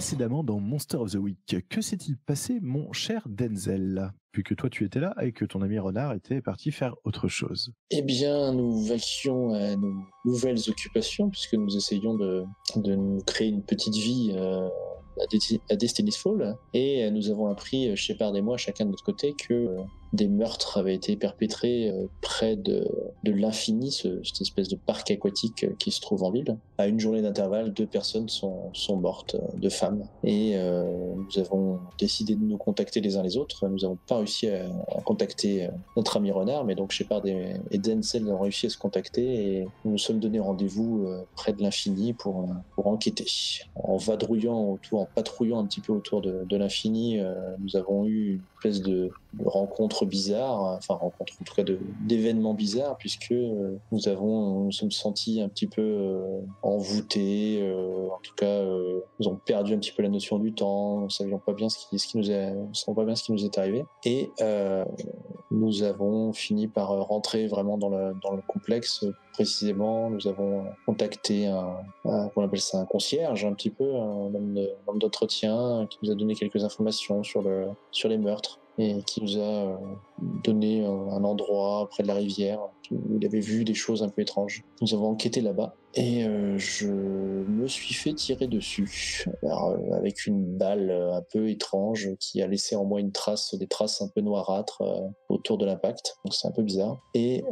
Précédemment dans Monster of the Week, que s'est-il passé, mon cher Denzel, vu que toi tu étais là et que ton ami Renard était parti faire autre chose? Eh bien, nous vaquions à nos nouvelles occupations puisque nous essayons de nous créer une petite vie à Destiny's Fall. Et nous avons appris, Shepard et moi, chacun de notre côté, que des meurtres avaient été perpétrés près de l'infini, cette espèce de parc aquatique qui se trouve en ville. À une journée d'intervalle, 2 personnes sont mortes, 2 femmes. Et nous avons décidé de nous contacter les uns les autres. Nous n'avons pas réussi à contacter notre ami Renard, mais donc Shepard et Denzel ont réussi à se contacter et nous nous sommes donné rendez-vous près de l'infini pour enquêter. En patrouillant un petit peu autour de l'infini, nous avons eu une espèce de rencontre bizarre, rencontre en tout cas d'événements bizarres, puisque nous sommes sentis un petit peu envoûtés, en tout cas nous avons perdu un petit peu la notion du temps, nous ne savions pas bien ce qui nous est arrivé, et nous avons fini par rentrer vraiment dans le complexe. Précisément, nous avons contacté on appelle ça un concierge, un petit peu, un homme d'entretien qui nous a donné quelques informations sur les meurtres et qui nous a donné un endroit près de la rivière où il avait vu des choses un peu étranges. Nous avons enquêté là-bas et je me suis fait tirer dessus avec une balle un peu étrange qui a laissé en moi des traces un peu noirâtres autour de l'impact. Donc c'est un peu bizarre. Et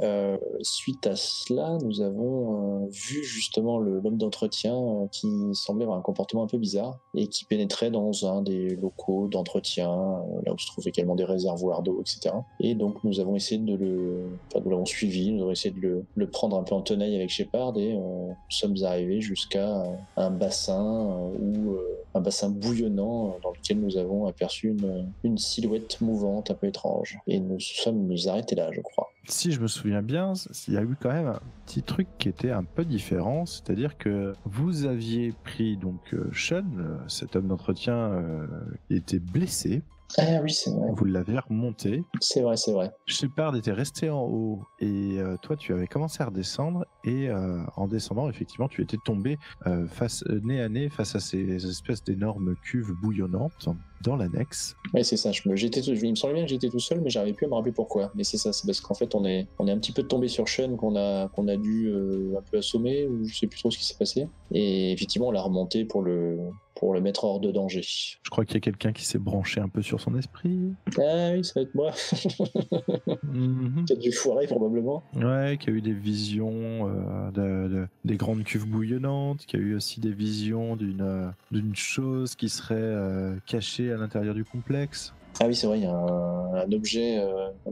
suite à cela, nous avons vu justement l'homme d'entretien qui semblait avoir un comportement un peu bizarre et qui pénétrait dans un des locaux d'entretien, là où se trouvaient également des réservoirs d'eau, etc. Et donc nous avons essayé nous l'avons suivi, nous avons essayé de le prendre un peu en tenaille avec Shepard et nous sommes arrivés jusqu'à un bassin un bassin bouillonnant dans lequel nous avons aperçu une silhouette mouvante un peu étrange. Et nous sommes arrêtés là, je crois. Si je me souviens bien, il y a eu quand même un petit truc qui était un peu différent, c'est-à-dire que vous aviez pris donc Sean, cet homme d'entretien qui était blessé. Ah oui, c'est vrai. Vous l'avez remonté. C'est vrai. Shepard était resté en haut et toi tu avais commencé à redescendre et en descendant effectivement tu étais tombé nez à nez face à ces espèces d'énormes cuves bouillonnantes dans l'annexe. Oui, c'est ça. Il me semblait bien que j'étais tout seul, mais j'arrivais plus à me rappeler pourquoi. Mais c'est ça, c'est parce qu'en fait on est un petit peu tombé sur Sean qu'on a dû un peu assommer, ou je sais plus trop ce qui s'est passé. Et effectivement on l'a remonté pour le mettre hors de danger. Je crois qu'il y a quelqu'un qui s'est branché un peu sur son esprit. Ah oui, ça va être moi. Peut-être du foiré, probablement. Ouais, qui a eu des visions des grandes cuves bouillonnantes, qui a eu aussi des visions d'une chose qui serait cachée à l'intérieur du complexe. Ah oui, c'est vrai, il y a un objet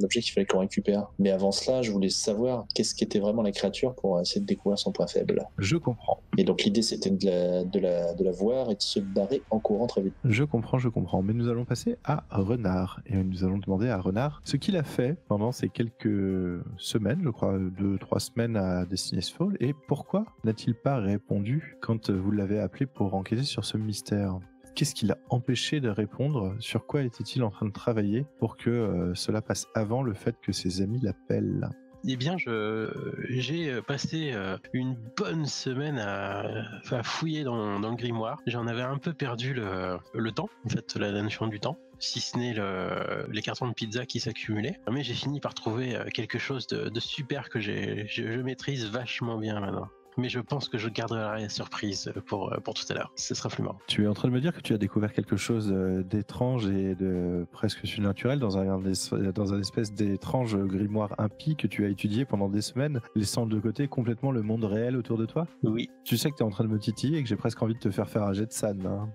qu'il fallait qu'on récupère. Mais avant cela, je voulais savoir qu'est-ce qu'était vraiment la créature pour essayer de découvrir son point faible. Je comprends. Et donc l'idée, c'était de la voir et de se barrer en courant très vite. Je comprends. Mais nous allons passer à Renard. Et nous allons demander à Renard ce qu'il a fait pendant ces quelques semaines, je crois 2-3 semaines à Destiny's Fall, et pourquoi n'a-t-il pas répondu quand vous l'avez appelé pour enquêter sur ce mystère ? Qu'est-ce qui l'a empêché de répondre? Sur quoi était-il en train de travailler pour que cela passe avant le fait que ses amis l'appellent? Eh bien, j'ai passé une bonne semaine à fouiller dans le grimoire. J'en avais un peu perdu le temps, en fait, la notion du temps, si ce n'est les cartons de pizza qui s'accumulaient. Mais j'ai fini par trouver quelque chose de super que je maîtrise vachement bien maintenant. Mais je pense que je garderai la surprise pour tout à l'heure. Ce sera plus marrant. Tu es en train de me dire que tu as découvert quelque chose d'étrange et de presque surnaturel dans un espèce d'étrange grimoire impie que tu as étudié pendant des semaines, laissant de côté complètement le monde réel autour de toi? Oui. Tu sais que tu es en train de me titiller et que j'ai presque envie de te faire un jet de sand. Hein.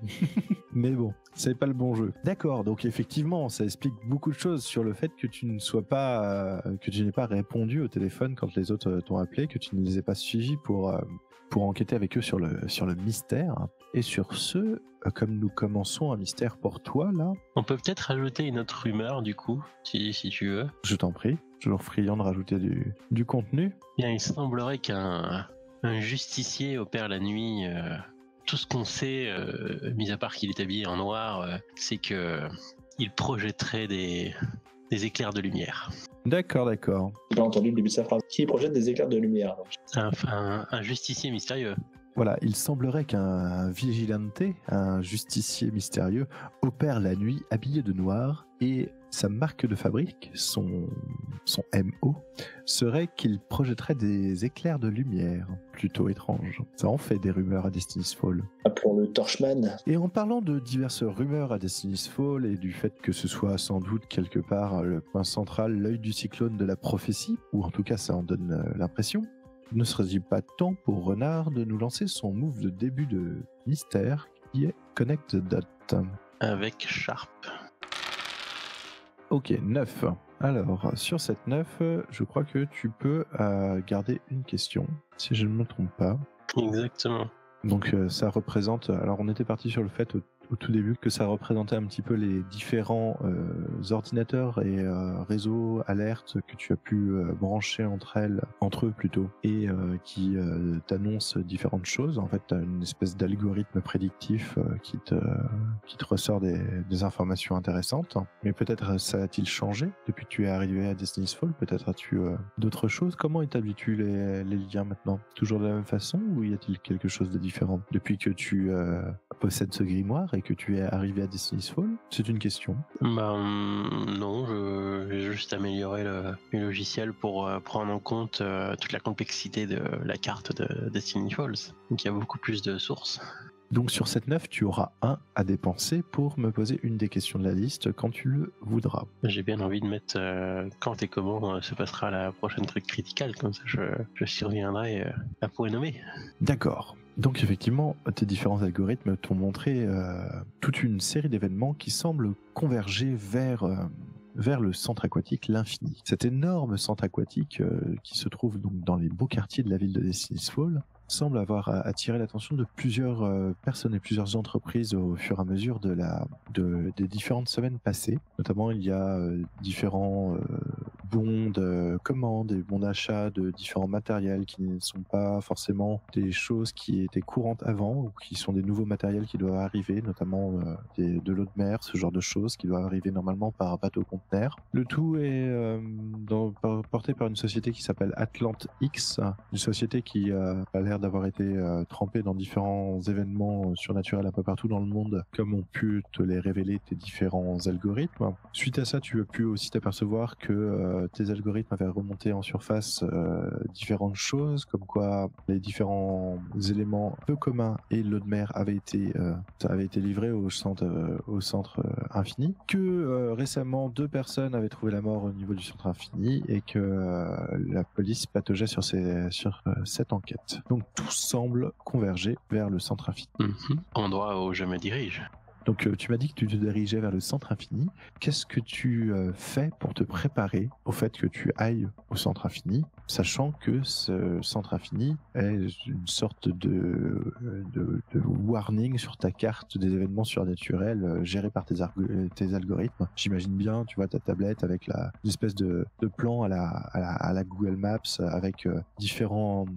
Mais bon, c'est pas le bon jeu. D'accord, donc effectivement, ça explique beaucoup de choses sur le fait que tu ne sois pas, que tu n'aies pas répondu au téléphone quand les autres t'ont appelé, que tu ne les aies pas suivis pour enquêter avec eux sur le mystère. Et sur ce, comme nous commençons un mystère pour toi, là... On peut peut-être rajouter une autre rumeur, du coup, si tu veux. Je t'en prie, toujours friand de rajouter du contenu. Bien, il semblerait qu'un justicier opère la nuit. Tout ce qu'on sait, mis à part qu'il est habillé en noir, c'est que il projetterait des éclairs de lumière. D'accord. J'ai pas entendu le début de sa phrase. Qui projette des éclairs de lumière? Un justicier mystérieux. Voilà, il semblerait qu'un vigilante, un justicier mystérieux, opère la nuit habillé de noir et sa marque de fabrique, son MO, serait qu'il projetterait des éclairs de lumière, plutôt étranges. Ça en fait des rumeurs à Destiny's Fall. Appelons-le Torchman. Et en parlant de diverses rumeurs à Destiny's Fall et du fait que ce soit sans doute quelque part le point central, l'œil du cyclone de la prophétie, ou en tout cas ça en donne l'impression, ne serait-il pas temps pour Renard de nous lancer son move de début de mystère qui est Connect Dot? Avec Sharp. Ok, 9. Alors, sur cette 9, je crois que tu peux garder une question, si je ne me trompe pas. Exactement. Donc ça représente, alors on était parti sur le fait au tout début que ça représentait un petit peu les différents ordinateurs et réseaux alertes que tu as pu brancher entre eux plutôt, et qui t'annoncent différentes choses. En fait, tu as une espèce d'algorithme prédictif qui te ressort des informations intéressantes. Mais peut-être ça a-t-il changé depuis que tu es arrivé à Destiny's Fall? Peut-être as-tu d'autres choses? Comment établis-tu les liens maintenant? Toujours de la même façon, ou y a-t-il quelque chose de différent depuis que tu possèdes ce grimoire et que tu es arrivé à Destiny's Fall? C'est une question. Non, j'ai juste amélioré le logiciel pour prendre en compte toute la complexité de la carte de Destiny Falls. Donc il y a beaucoup plus de sources. Donc sur cette 9, tu auras 1 à dépenser pour me poser une des questions de la liste quand tu le voudras. J'ai bien envie de mettre quand et comment se passera la prochaine truc critical, comme ça je surviendrai à point nommé. D'accord. Donc effectivement, tes différents algorithmes t'ont montré toute une série d'événements qui semblent converger vers le centre aquatique, l'Infini. Cet énorme centre aquatique qui se trouve donc dans les beaux quartiers de la ville de Destiny's Fall semble avoir attiré l'attention de plusieurs personnes et plusieurs entreprises au fur et à mesure des différentes semaines passées. Notamment, il y a différents bons de commande et bons d'achat de différents matériels qui ne sont pas forcément des choses qui étaient courantes avant ou qui sont des nouveaux matériels qui doivent arriver, notamment de l'eau de mer, ce genre de choses qui doivent arriver normalement par bateau-conteneur. Le tout est porté par une société qui s'appelle AtlantX, une société qui a l'air d'avoir été trempée dans différents événements surnaturels un peu partout dans le monde, comme ont pu te les révéler tes différents algorithmes. Suite à ça, tu as pu aussi t'apercevoir que tes algorithmes avaient remonté en surface différentes choses, comme quoi les différents éléments peu communs et l'eau de mer avaient été livrés au centre infini, que récemment 2 personnes avaient trouvé la mort au niveau du centre infini et que la police pataugeait sur cette enquête. Donc tout semble converger vers le centre infini. Endroit où je me dirige. Donc tu m'as dit que tu te dirigeais vers le centre infini. Qu'est-ce que tu fais pour te préparer au fait que tu ailles au centre infini, sachant que ce centre infini est une sorte de warning sur ta carte des événements surnaturels gérés par tes algorithmes. J'imagine bien, tu vois, ta tablette avec une espèce de plan à la Google Maps avec différents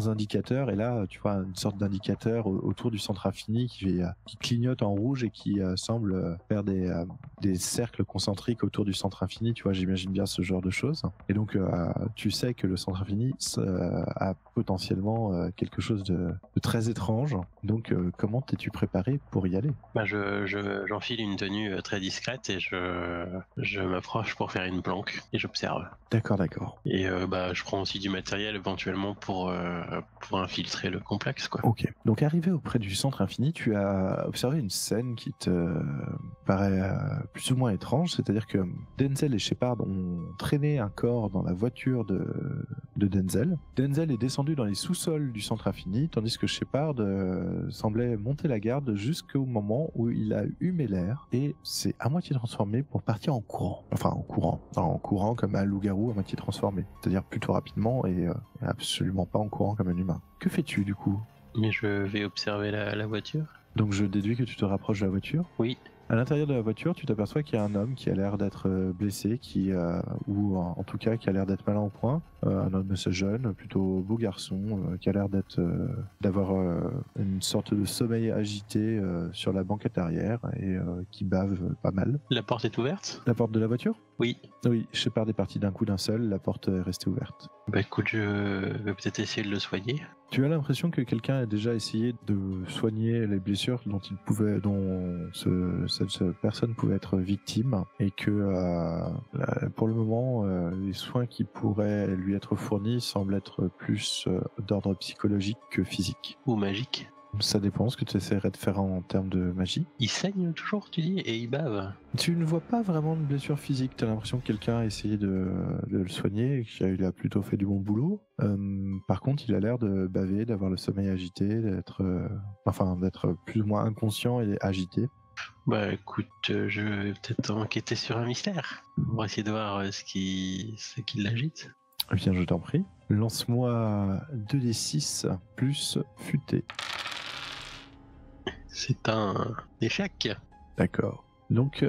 indicateurs, et là tu vois une sorte d'indicateur autour du centre infini qui clignote en rouge et qui semble faire des cercles concentriques autour du centre infini, tu vois, j'imagine bien ce genre de choses. Et donc tu sais que le centre infini a potentiellement quelque chose de très étrange. Donc comment t'es-tu préparé pour y aller? J'enfile une tenue très discrète et je m'approche pour faire une planque et j'observe. D'accord. Et je prends aussi du matériel éventuellement pour infiltrer le complexe, quoi. Ok. Donc arrivé auprès du centre infini, tu as observé une scène qui te paraît plus ou moins étrange, c'est-à-dire que Denzel et Shepard ont traîné un corps dans la voiture de Denzel. Denzel est descendu dans les sous-sols du centre infini, tandis que Shepard semblait monter la garde jusqu'au moment où il a humé l'air et s'est à moitié transformé pour partir en courant. Enfin en courant comme un loup-garou à moitié transformé, c'est-à-dire plutôt rapidement et absolument pas en courant comme un humain. Que fais-tu du coup? Mais je vais observer la voiture. Donc je déduis que tu te rapproches de la voiture? Oui. À l'intérieur de la voiture, tu t'aperçois qu'il y a un homme qui a l'air d'être blessé, ou en tout cas qui a l'air d'être malin au point. Un homme assez jeune, plutôt beau garçon, qui a l'air d'avoir une sorte de sommeil agité sur la banquette arrière et qui bave pas mal. La porte est ouverte? La porte de la voiture? Oui. Oui, Shepard est parti d'un coup d'un seul, la porte est restée ouverte. Bah écoute, je vais peut-être essayer de le soigner. Tu as l'impression que quelqu'un a déjà essayé de soigner les blessures dont cette personne pouvait être victime et que pour le moment, les soins qui pourraient lui être fournis semblent être plus d'ordre psychologique que physique. Ou magique. Ça dépend ce que tu essaierais de faire en termes de magie. Il saigne toujours, tu dis, et il bave. Tu ne vois pas vraiment de blessure physique. Tu as l'impression que quelqu'un a essayé de le soigner et qu'il a plutôt fait du bon boulot. Par contre, il a l'air de baver, d'avoir le sommeil agité, d'être plus ou moins inconscient et agité. Bah écoute, je vais peut-être enquêter sur un mystère. On va essayer de voir ce qui l'agite. Eh bien, je t'en prie. Lance-moi 2d6 plus futé. C'est un échec. D'accord. Donc,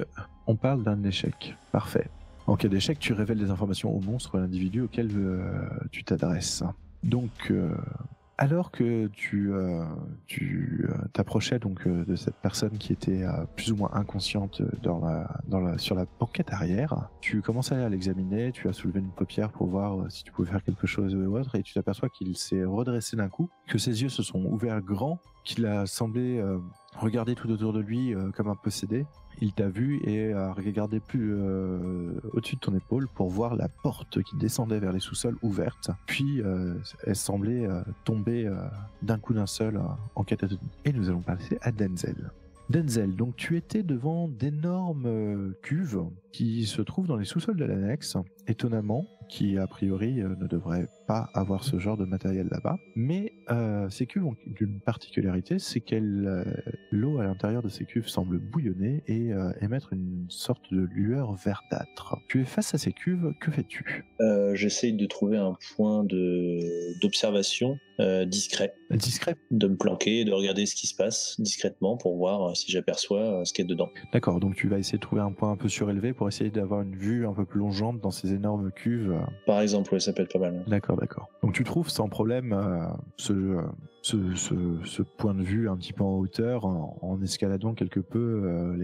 on parle d'un échec. Parfait. En cas d'échec, tu révèles des informations au monstre, à l'individu auquel tu t'adresses. Donc, alors que tu t'approchais donc de cette personne qui était plus ou moins inconsciente sur la banquette arrière, tu commençais à l'examiner, tu as soulevé une paupière pour voir si tu pouvais faire quelque chose ou autre, et tu t'aperçois qu'il s'est redressé d'un coup, que ses yeux se sont ouverts grands, qu'il a semblé regarder tout autour de lui comme un possédé. Il t'a vu et a regardé plus au-dessus de ton épaule pour voir la porte qui descendait vers les sous-sols ouverte. Puis elle semblait tomber d'un coup d'un seul en catatonie. Et nous allons passer à Denzel. Denzel, donc tu étais devant d'énormes cuves qui se trouvent dans les sous-sols de l'annexe, étonnamment, qui a priori ne devrait pas avoir ce genre de matériel là-bas. Mais ces cuves ont une particularité, c'est que l'eau à l'intérieur de ces cuves semble bouillonner et émettre une sorte de lueur verdâtre. Tu es face à ces cuves, que fais-tu? J'essaye de trouver un point d'observation discret. Discret. De me planquer et de regarder ce qui se passe discrètement pour voir si j'aperçois ce qu'il y a dedans. D'accord, donc tu vas essayer de trouver un point un peu surélevé pour essayer d'avoir une vue un peu plongeante dans ces énormes cuves. Par exemple, ouais, ça peut être pas mal. D'accord. Donc tu trouves sans problème ce point de vue un petit peu en hauteur en escaladant quelque peu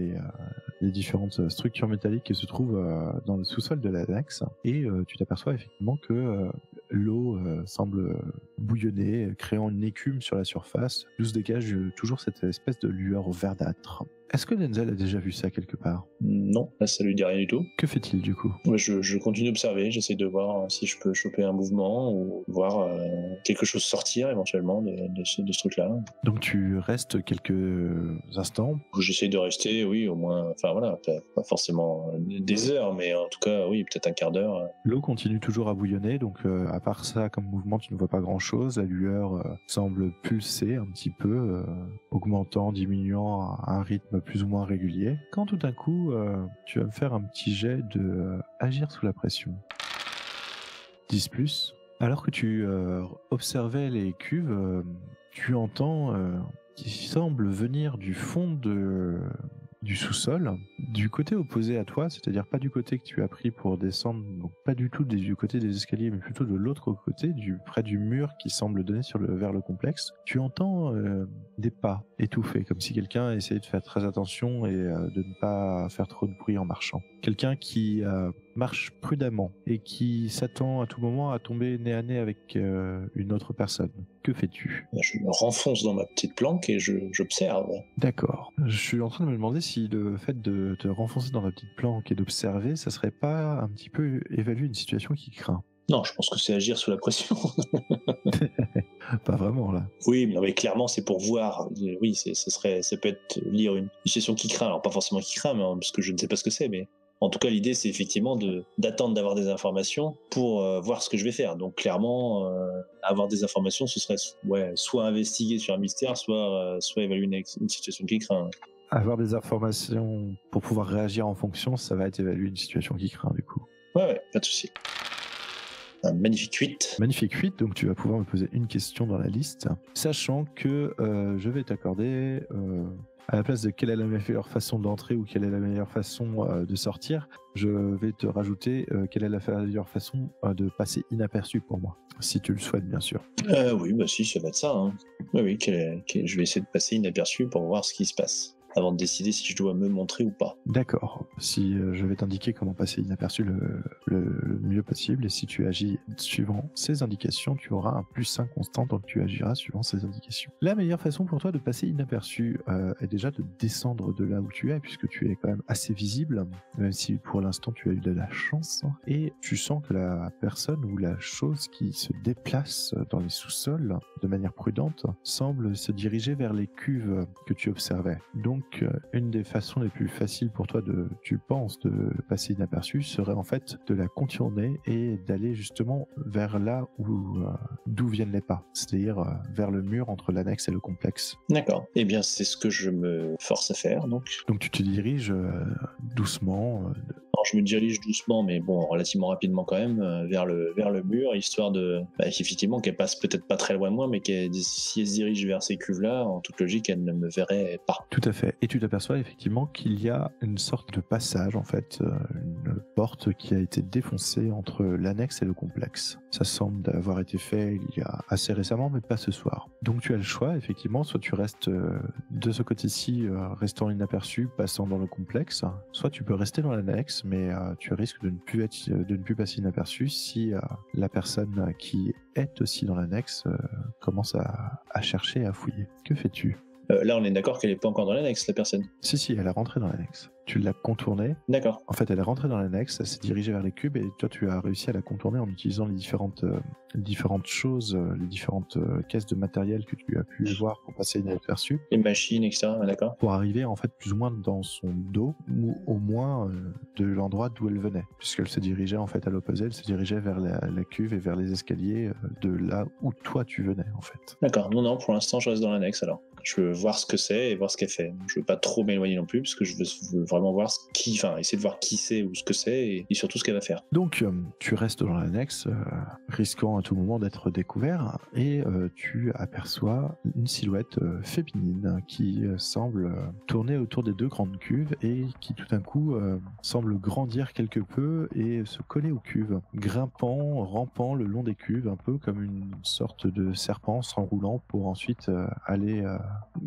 les différentes structures métalliques qui se trouvent dans le sous-sol de l'annexe. Et tu t'aperçois effectivement que l'eau semble bouillonner, créant une écume sur la surface, d'où se dégage toujours cette espèce de lueur verdâtre. Est-ce que Denzel a déjà vu ça quelque part? Non, là ça lui dit rien du tout. Que fait-il du coup? Je continue d'observer, j'essaie de voir si je peux choper un mouvement ou voir quelque chose sortir éventuellement de ce truc-là. Donc tu restes quelques instants. J'essaie de rester, oui, au moins, enfin voilà, pas forcément des heures, mais en tout cas, oui, peut-être un quart d'heure. L'eau continue toujours à bouillonner, donc à part ça, comme mouvement, tu ne vois pas grand-chose. La lueur semble pulser un petit peu, augmentant, diminuant à un rythme plus ou moins régulier. Quand tout d'un coup, tu vas me faire un petit jet de agir sous la pression. 10+. Alors que tu observais les cuves, tu entends qui semble venir du fond du sous-sol, du côté opposé à toi, c'est-à-dire pas du côté que tu as pris pour descendre, donc pas du tout du côté des escaliers, mais plutôt de l'autre côté, près du mur qui semble donner vers le complexe. Tu entends des pas étouffés, comme si quelqu'un essayait de faire très attention et de ne pas faire trop de bruit en marchant. Quelqu'un qui marche prudemment et qui s'attend à tout moment à tomber nez à nez avec une autre personne. Que fais-tu? Je me renfonce dans ma petite planque et j'observe. D'accord. Je suis en train de me demander si le fait de te renfoncer dans la petite planque et d'observer, ça serait pas un petit peu évaluer une situation qui craint. Non, je pense que c'est agir sous la pression. Pas vraiment, là. Oui, mais clairement, c'est pour voir. Oui, ça peut être lire une situation qui craint. Alors, pas forcément qui craint, mais, parce que je ne sais pas ce que c'est, mais en tout cas, l'idée, c'est effectivement d'attendre d'avoir des informations pour voir ce que je vais faire. Donc, clairement, avoir des informations, ce serait soit investiguer sur un mystère, soit évaluer une situation qui craint. Avoir des informations pour pouvoir réagir en fonction, ça va être évaluer une situation qui craint, du coup. Ouais, pas de souci. Un magnifique 8. Magnifique 8, donc tu vas pouvoir me poser une question dans la liste, sachant que je vais t'accorder À la place de quelle est la meilleure façon d'entrer ou quelle est la meilleure façon de sortir, je vais te rajouter quelle est la meilleure façon de passer inaperçu pour moi, si tu le souhaites bien sûr. Oui, bah si, ça va être ça. Hein. Oui, je vais essayer de passer inaperçu pour voir ce qui se passe, avant de décider si je dois me montrer ou pas. D'accord. Si je vais t'indiquer comment passer inaperçu le mieux possible, et si tu agis suivant ces indications, tu auras un +1 constant, donc tu agiras suivant ces indications. La meilleure façon pour toi de passer inaperçu est déjà de descendre de là où tu es, puisque tu es quand même assez visible, même si pour l'instant tu as eu de la chance, et tu sens que la personne ou la chose qui se déplace dans les sous-sols de manière prudente semble se diriger vers les cuves que tu observais. Donc, une des façons les plus faciles pour toi tu penses, de passer inaperçu serait en fait de la contourner et d'aller justement vers là d'où viennent les pas, c'est-à-dire vers le mur entre l'annexe et le complexe. D'accord. Eh bien, c'est ce que je me force à faire, donc. Donc, tu te diriges doucement. Alors, je me dirige doucement, mais bon, relativement rapidement quand même, vers le mur, histoire de, effectivement, qu'elle passe peut-être pas très loin de moi, mais si elle se dirige vers ces cuves-là, en toute logique, elle ne me verrait pas. Tout à fait. Et tu t'aperçois effectivement qu'il y a une sorte de passage, en fait, une porte qui a été défoncée entre l'annexe et le complexe. Ça semble avoir été fait il y a assez récemment, mais pas ce soir. Donc tu as le choix, effectivement, soit tu restes de ce côté-ci, restant inaperçu, passant dans le complexe, soit tu peux rester dans l'annexe, mais tu risques de ne plus passer inaperçu si la personne qui est aussi dans l'annexe commence à chercher et à fouiller. Que fais-tu ? Là, on est d'accord qu'elle n'est pas encore dans l'annexe, la personne. Si, elle est rentrée dans l'annexe. Tu l'as contournée. D'accord. En fait, elle est rentrée dans l'annexe, elle s'est dirigée vers les cubes et toi, tu as réussi à la contourner en utilisant les différentes choses, les différentes caisses de matériel que tu as pu voir pour passer inaperçu. Les machines, etc. D'accord. Pour arriver en fait plus ou moins dans son dos ou au moins de l'endroit d'où elle venait, puisqu'elle se dirigeait en fait à l'opposé, elle se dirigeait vers la cuve et vers les escaliers de là où toi tu venais en fait. D'accord. Non, pour l'instant, je reste dans l'annexe alors. Je veux voir ce que c'est et voir ce qu'elle fait. Je veux pas trop m'éloigner non plus, parce que je veux vraiment voir essayer de voir qui c'est ou ce que c'est et surtout ce qu'elle va faire. Donc, tu restes dans l'annexe, risquant à tout moment d'être découvert, et tu aperçois une silhouette féminine qui semble tourner autour des deux grandes cuves et qui tout d'un coup semble grandir quelque peu et se coller aux cuves, rampant le long des cuves, un peu comme une sorte de serpent s'enroulant pour ensuite aller...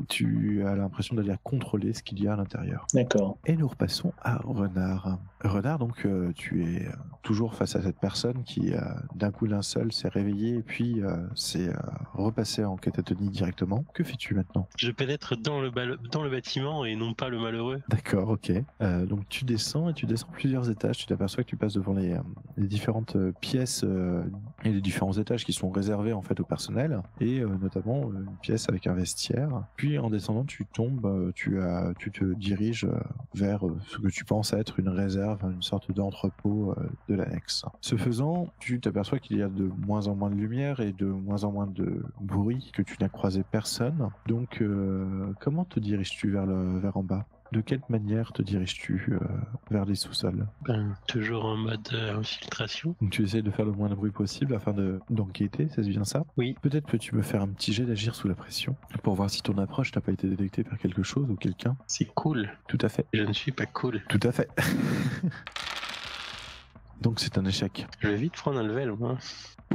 tu as l'impression d'aller contrôler ce qu'il y a à l'intérieur. D'accord. Et nous repassons à Renard. Renard, donc, tu es toujours face à cette personne qui, d'un coup d'un seul, s'est réveillée et puis s'est repassée en catatonie directement. Que fais-tu maintenant ? Je pénètre dans le bâtiment et non pas le malheureux. D'accord, ok. Donc tu descends plusieurs étages. Tu t'aperçois que tu passes devant les différentes pièces et les différents étages qui sont réservés en fait au personnel et notamment une pièce avec un vestiaire. Puis en descendant, tu tombes, tu te diriges vers ce que tu penses être une réserve, une sorte d'entrepôt de l'annexe. Ce faisant, tu t'aperçois qu'il y a de moins en moins de lumière et de moins en moins de bruit, que tu n'as croisé personne. Donc comment te diriges-tu vers en bas ? De quelle manière te diriges-tu vers les sous-sols ? Toujours en mode infiltration. Donc tu essaies de faire le moins de bruit possible afin d'enquêter, c'est bien ça ? Oui. Peut-être peux-tu me faire un petit jet d'agir sous la pression pour voir si ton approche n'a pas été détectée par quelque chose ou quelqu'un ? C'est cool. Tout à fait. Je ne suis pas cool. Tout à fait. Donc c'est un échec. Je vais vite prendre un level, moi.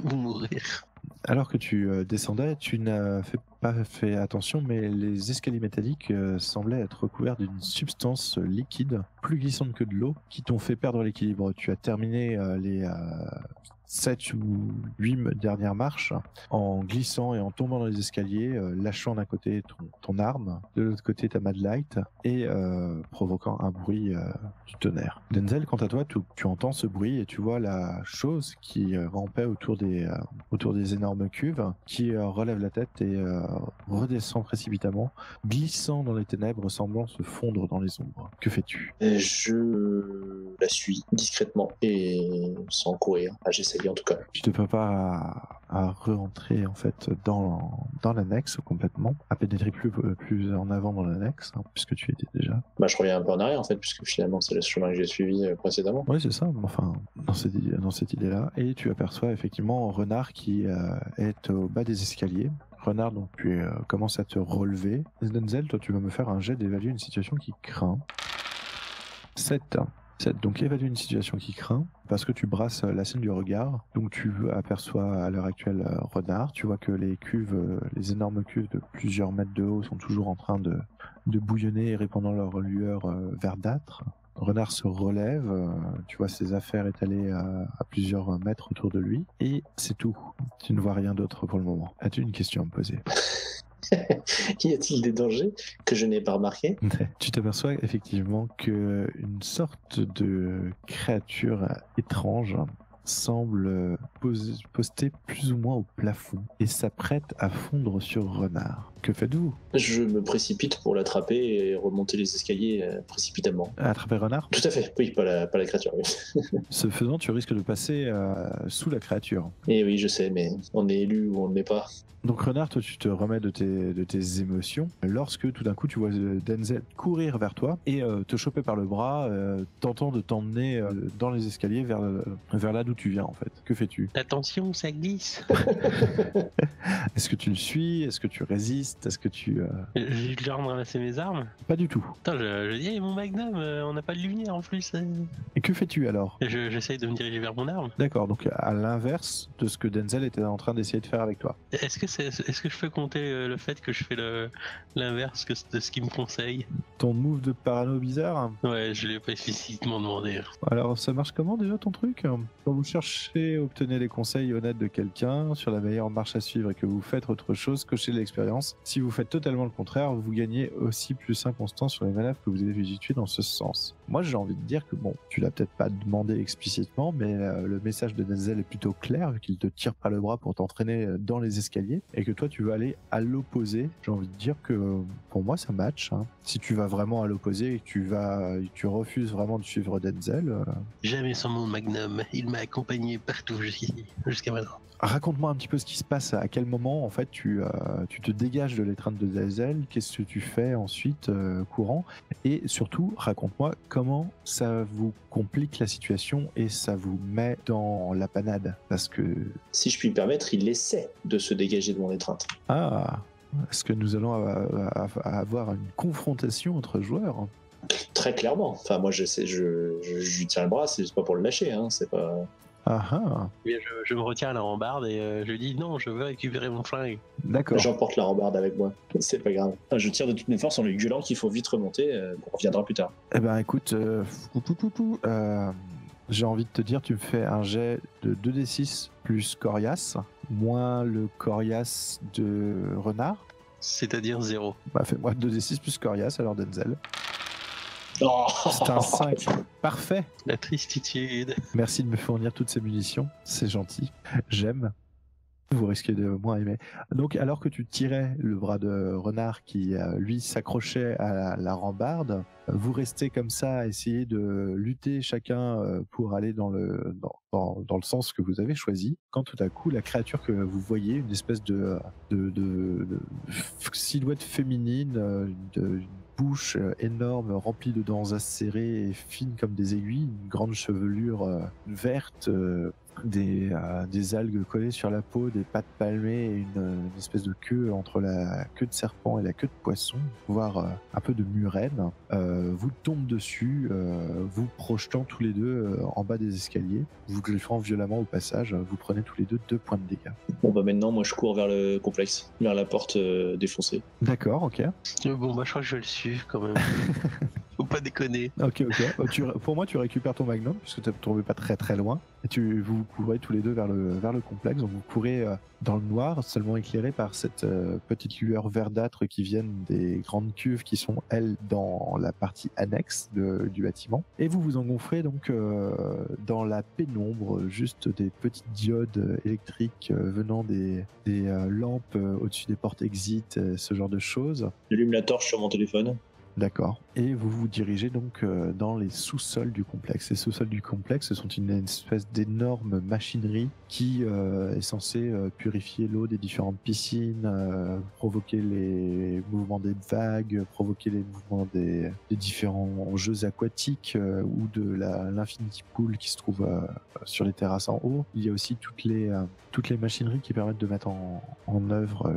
Ou mourir. Alors que tu descendais, tu n'as pas fait attention, mais les escaliers métalliques semblaient être recouverts d'une substance liquide, plus glissante que de l'eau, qui t'ont fait perdre l'équilibre. Tu as terminé les 7 ou 8 dernières marches en glissant et en tombant dans les escaliers, lâchant d'un côté ton arme, de l'autre côté ta Mad Light et provoquant un bruit du tonnerre. Denzel, quant à toi, tu entends ce bruit et tu vois la chose qui rampait autour des énormes cuves, qui relève la tête et redescend précipitamment, glissant dans les ténèbres, semblant se fondre dans les ombres. Que fais-tu ? Je la suis discrètement et sans courir. J'essaye en tout cas. Tu te prépares à re-entrer en fait dans l'annexe complètement, à pénétrer plus en avant dans l'annexe, puisque tu étais déjà. Je reviens un peu en arrière en fait, puisque finalement c'est le chemin que j'ai suivi précédemment. Oui, c'est ça. Enfin, dans cette idée-là, et tu aperçois effectivement Renard qui est au bas des escaliers, Renard, donc tu commences à te relever. Denzel, toi tu vas me faire un jet d'évaluer une situation qui craint. 7. Donc évaluer une situation qui craint, parce que tu brasses la scène du regard. Donc tu aperçois à l'heure actuelle Renard. Tu vois que les cuves, les énormes cuves de plusieurs mètres de haut sont toujours en train de bouillonner et répandant leur lueur verdâtre. Renard se relève, tu vois ses affaires étalées à plusieurs mètres autour de lui, et c'est tout. Tu ne vois rien d'autre pour le moment. As-tu une question à me poser? Y a-t-il des dangers que je n'ai pas remarqués? Tu t'aperçois effectivement qu'une sorte de créature étrange semble poster plus ou moins au plafond et s'apprête à fondre sur Renard. Que faites-vous? Je me précipite pour l'attraper et remonter les escaliers précipitamment. Attraper Renard? Tout à fait, oui, pas la créature. Oui. Ce faisant, tu risques de passer sous la créature. Et oui, je sais, mais on est élu ou on ne l'est pas. Donc Renard, toi tu te remets de tes émotions lorsque tout d'un coup tu vois Denzel courir vers toi et te choper par le bras, tentant de t'emmener dans les escaliers vers là d'où tu viens en fait. Que fais-tu? Attention, ça glisse. Est-ce que tu le suis? Est-ce que tu résistes? Est-ce que tu... J'ai eu le genre de ramasser mes armes. Pas du tout. Attends, je dis, hey, mon magnum, on n'a pas de lumière en plus. Et que fais-tu alors? J'essaye de me diriger vers mon arme. D'accord, donc à l'inverse de ce que Denzel était en train d'essayer de faire avec toi. Est-ce que je peux compter le fait que je fais l'inverse de ce qu'il me conseille? Ton move de parano bizarre? Ouais, je l'ai pas explicitement demandé. Alors ça marche comment déjà ton truc? Quand vous cherchez à obtenir les conseils honnêtes de quelqu'un sur la meilleure marche à suivre et que vous faites autre chose, cochez l'expérience. Si vous faites totalement le contraire, vous gagnez aussi +1 constant sur les manœuvres que vous avez effectuées dans ce sens. Moi j'ai envie de dire que bon, tu l'as peut-être pas demandé explicitement, mais le message de Denzel est plutôt clair vu qu'il te tire par le bras pour t'entraîner dans les escaliers et que toi tu veux aller à l'opposé. J'ai envie de dire que pour moi ça match. Hein. Si tu vas vraiment à l'opposé et que tu refuses vraiment de suivre Denzel. Jamais sans mon magnum, il m'a accompagné partout jusqu'à maintenant. Raconte-moi un petit peu ce qui se passe, à quel moment en fait tu te dégages de l'étreinte de Denzel, qu'est-ce que tu fais ensuite courant, et surtout raconte-moi comment ça vous complique la situation et ça vous met dans la panade, parce que... Si je puis me permettre, il essaie de se dégager de mon étreinte. Ah, est-ce que nous allons avoir une confrontation entre joueurs? Très clairement. Enfin, moi, je lui tiens le bras, c'est pas pour le lâcher, hein, c'est pas... Ah ah. Je me retiens à la rambarde et je dis non, je veux récupérer mon flingue. D'accord. J'emporte la rambarde avec moi, c'est pas grave. Je tire de toutes mes forces en lui gueulant qu'il faut vite remonter, on reviendra plus tard. Eh ben écoute, j'ai envie de te dire, tu me fais un jet de 2d6 plus coriace, moins le coriace de Renard. C'est-à-dire 0. Bah fais-moi 2d6 plus coriace alors Denzel. Oh C'est un 5. Parfait. La tristitude. Merci de me fournir toutes ces munitions. C'est gentil. J'aime. Vous risquez de moins aimer. Donc, alors que tu tirais le bras de Renard qui, lui, s'accrochait à la rambarde, vous restez comme ça à essayer de lutter chacun pour aller dans le sens que vous avez choisi. Quand tout à coup, la créature que vous voyez, une espèce de silhouette féminine, une bouche énorme, remplie de dents acérées et fines comme des aiguilles, une grande chevelure verte, des algues collées sur la peau, des pattes palmées et une espèce de queue entre la queue de serpent et la queue de poisson, voire un peu de murène, vous tombe dessus, vous projetant tous les deux en bas des escaliers, vous griffant violemment au passage, vous prenez tous les deux 2 points de dégâts. Bon bah maintenant, moi je cours vers le complexe, vers la porte défoncée. D'accord, ok. Bon bah je crois que je vais le suivre quand même. Faut pas déconner. Ok. Pour moi, tu récupères ton magnum puisque tu ne tombé pas très très loin. Et vous courez tous les deux vers le complexe. Donc vous courez dans le noir, seulement éclairé par cette petite lueur verdâtre qui viennent des grandes cuves qui sont, elles, dans la partie annexe du bâtiment. Et vous vous engouffrez donc dans la pénombre, juste des petites diodes électriques venant des lampes au-dessus des portes exit, ce genre de choses. J'allume la torche sur mon téléphone. D'accord. et vous vous dirigez donc dans les sous-sols du complexe. Les sous-sols du complexe sont une espèce d'énorme machinerie qui est censée purifier l'eau des différentes piscines, provoquer les mouvements des vagues, provoquer les mouvements des différents jeux aquatiques ou de l'infinity pool qui se trouve sur les terrasses en haut. Il y a aussi toutes les machineries qui permettent de mettre en œuvre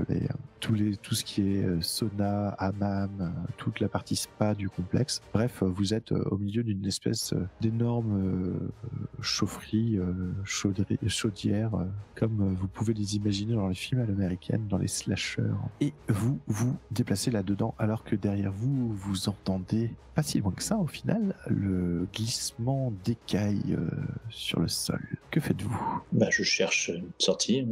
tout ce qui est sauna, hammam, toute la partie spa du complexe. Bref, vous êtes au milieu d'une espèce d'énorme chaufferie, chaudière, comme vous pouvez les imaginer dans les films à l'américaine, dans les slashers. Et vous vous déplacez là-dedans alors que derrière vous, vous entendez, pas si loin que ça au final, le glissement d'écailles sur le sol. Que faites-vous ? Je cherche une sortie,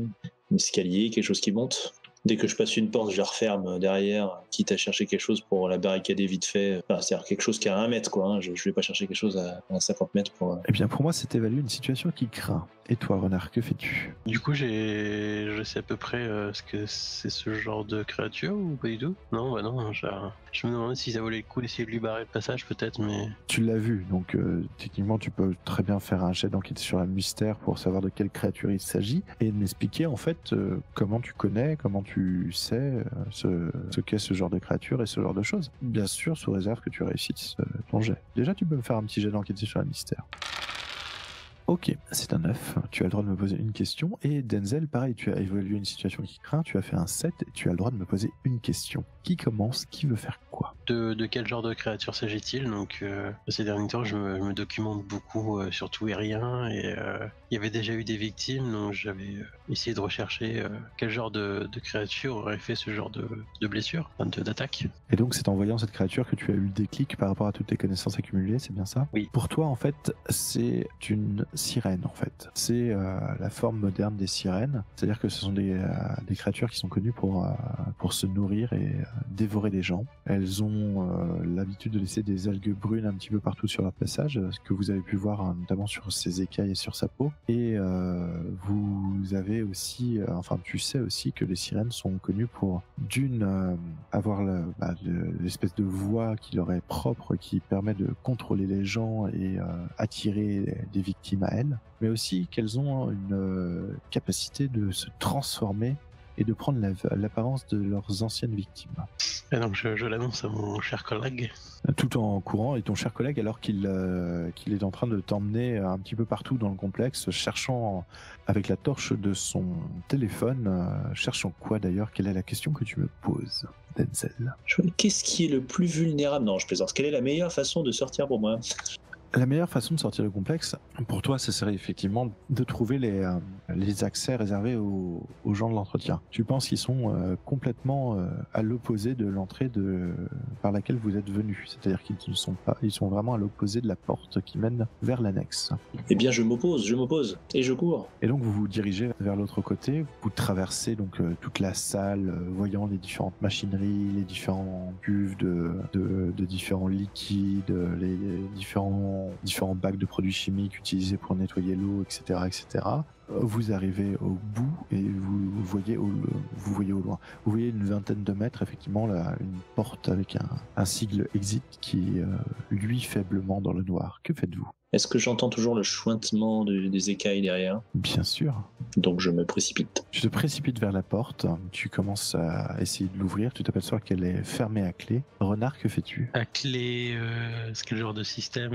un escalier, quelque chose qui monte. Dès que je passe une porte, je la referme derrière, quitte à chercher quelque chose pour la barricader vite fait. C'est-à-dire quelque chose qui est à 1 mètre, quoi. Je vais pas chercher quelque chose à 50 mètres pour... Eh bien, pour moi, c'est évaluer une situation qui craint. Et toi, Renard, que fais-tu ? Du coup, je sais à peu près ce que c'est ce genre de créature ou pas du tout ? Non, non, je me demandais si ça valait le coup d'essayer de lui barrer le passage, peut-être, mais... Tu l'as vu, donc techniquement, tu peux très bien faire un jet d'enquête sur un mystère pour savoir de quelle créature il s'agit et m'expliquer, en fait, comment tu connais, comment tu sais ce qu'est ce genre de créature et ce genre de choses. Bien sûr, sous réserve que tu réussisses ton jet. Déjà, tu peux me faire un petit jet d'enquête sur un mystère. Ok, c'est un 9. Tu as le droit de me poser une question. Et Denzel, pareil, tu as évalué une situation qui craint. Tu as fait un 7. Et tu as le droit de me poser une question. Qui commence ? Qui veut faire quoi ? De quel genre de créature s'agit-il ? Donc, ces derniers temps, je me documente beaucoup, surtout aérien, et il y avait déjà eu des victimes, donc j'avais essayé de rechercher quel genre de créature aurait fait ce genre de blessure, d'attaque. Et donc, c'est en voyant cette créature que tu as eu le déclic par rapport à toutes tes connaissances accumulées, c'est bien ça ? Oui. Pour toi, en fait, c'est une sirène, en fait. C'est la forme moderne des sirènes, c'est-à-dire que ce sont des créatures qui sont connues pour se nourrir et dévorer des gens. Elles ont l'habitude de laisser des algues brunes un petit peu partout sur leur passage, ce que vous avez pu voir notamment sur ses écailles et sur sa peau. Et vous avez aussi, tu sais aussi que les sirènes sont connues pour avoir l'espèce de voix qui leur est propre, qui permet de contrôler les gens et attirer des victimes à elles, mais aussi qu'elles ont une capacité de se transformer et de prendre l'apparence de leurs anciennes victimes. Et donc je l'annonce à mon cher collègue. Tout en courant, et ton cher collègue, alors qu'il est en train de t'emmener un petit peu partout dans le complexe, cherchant avec la torche de son téléphone, cherchant quoi d'ailleurs ? Quelle est la question que tu me poses, Denzel ? Qu'est-ce qui est le plus vulnérable ? Non, je plaisante. Quelle est la meilleure façon de sortir pour moi ? La meilleure façon de sortir du complexe, pour toi, ce serait effectivement de trouver les accès réservés aux gens de l'entretien. Tu penses qu'ils sont complètement à l'opposé de l'entrée par laquelle vous êtes venu. C'est-à-dire qu'ils ne sont pas, ils sont vraiment à l'opposé de la porte qui mène vers l'annexe. Eh bien, je m'oppose, et je cours. Et donc, vous vous dirigez vers l'autre côté. Vous traversez donc toute la salle, voyant les différentes machineries, les différents cuves de différents liquides, les différents bacs de produits chimiques utilisés pour nettoyer l'eau, etc., etc. Vous arrivez au bout et vous voyez au loin. Vous voyez une vingtaine de mètres, effectivement, là, une porte avec un sigle exit qui luit faiblement dans le noir. Que faites-vous ? Est-ce que j'entends toujours le chointement des écailles derrière ? Bien sûr. Donc je me précipite. Tu te précipites vers la porte, tu commences à essayer de l'ouvrir, tu t'aperçois qu'elle est fermée à clé. Renard, que fais-tu ? À clé, c'est quel genre de système ?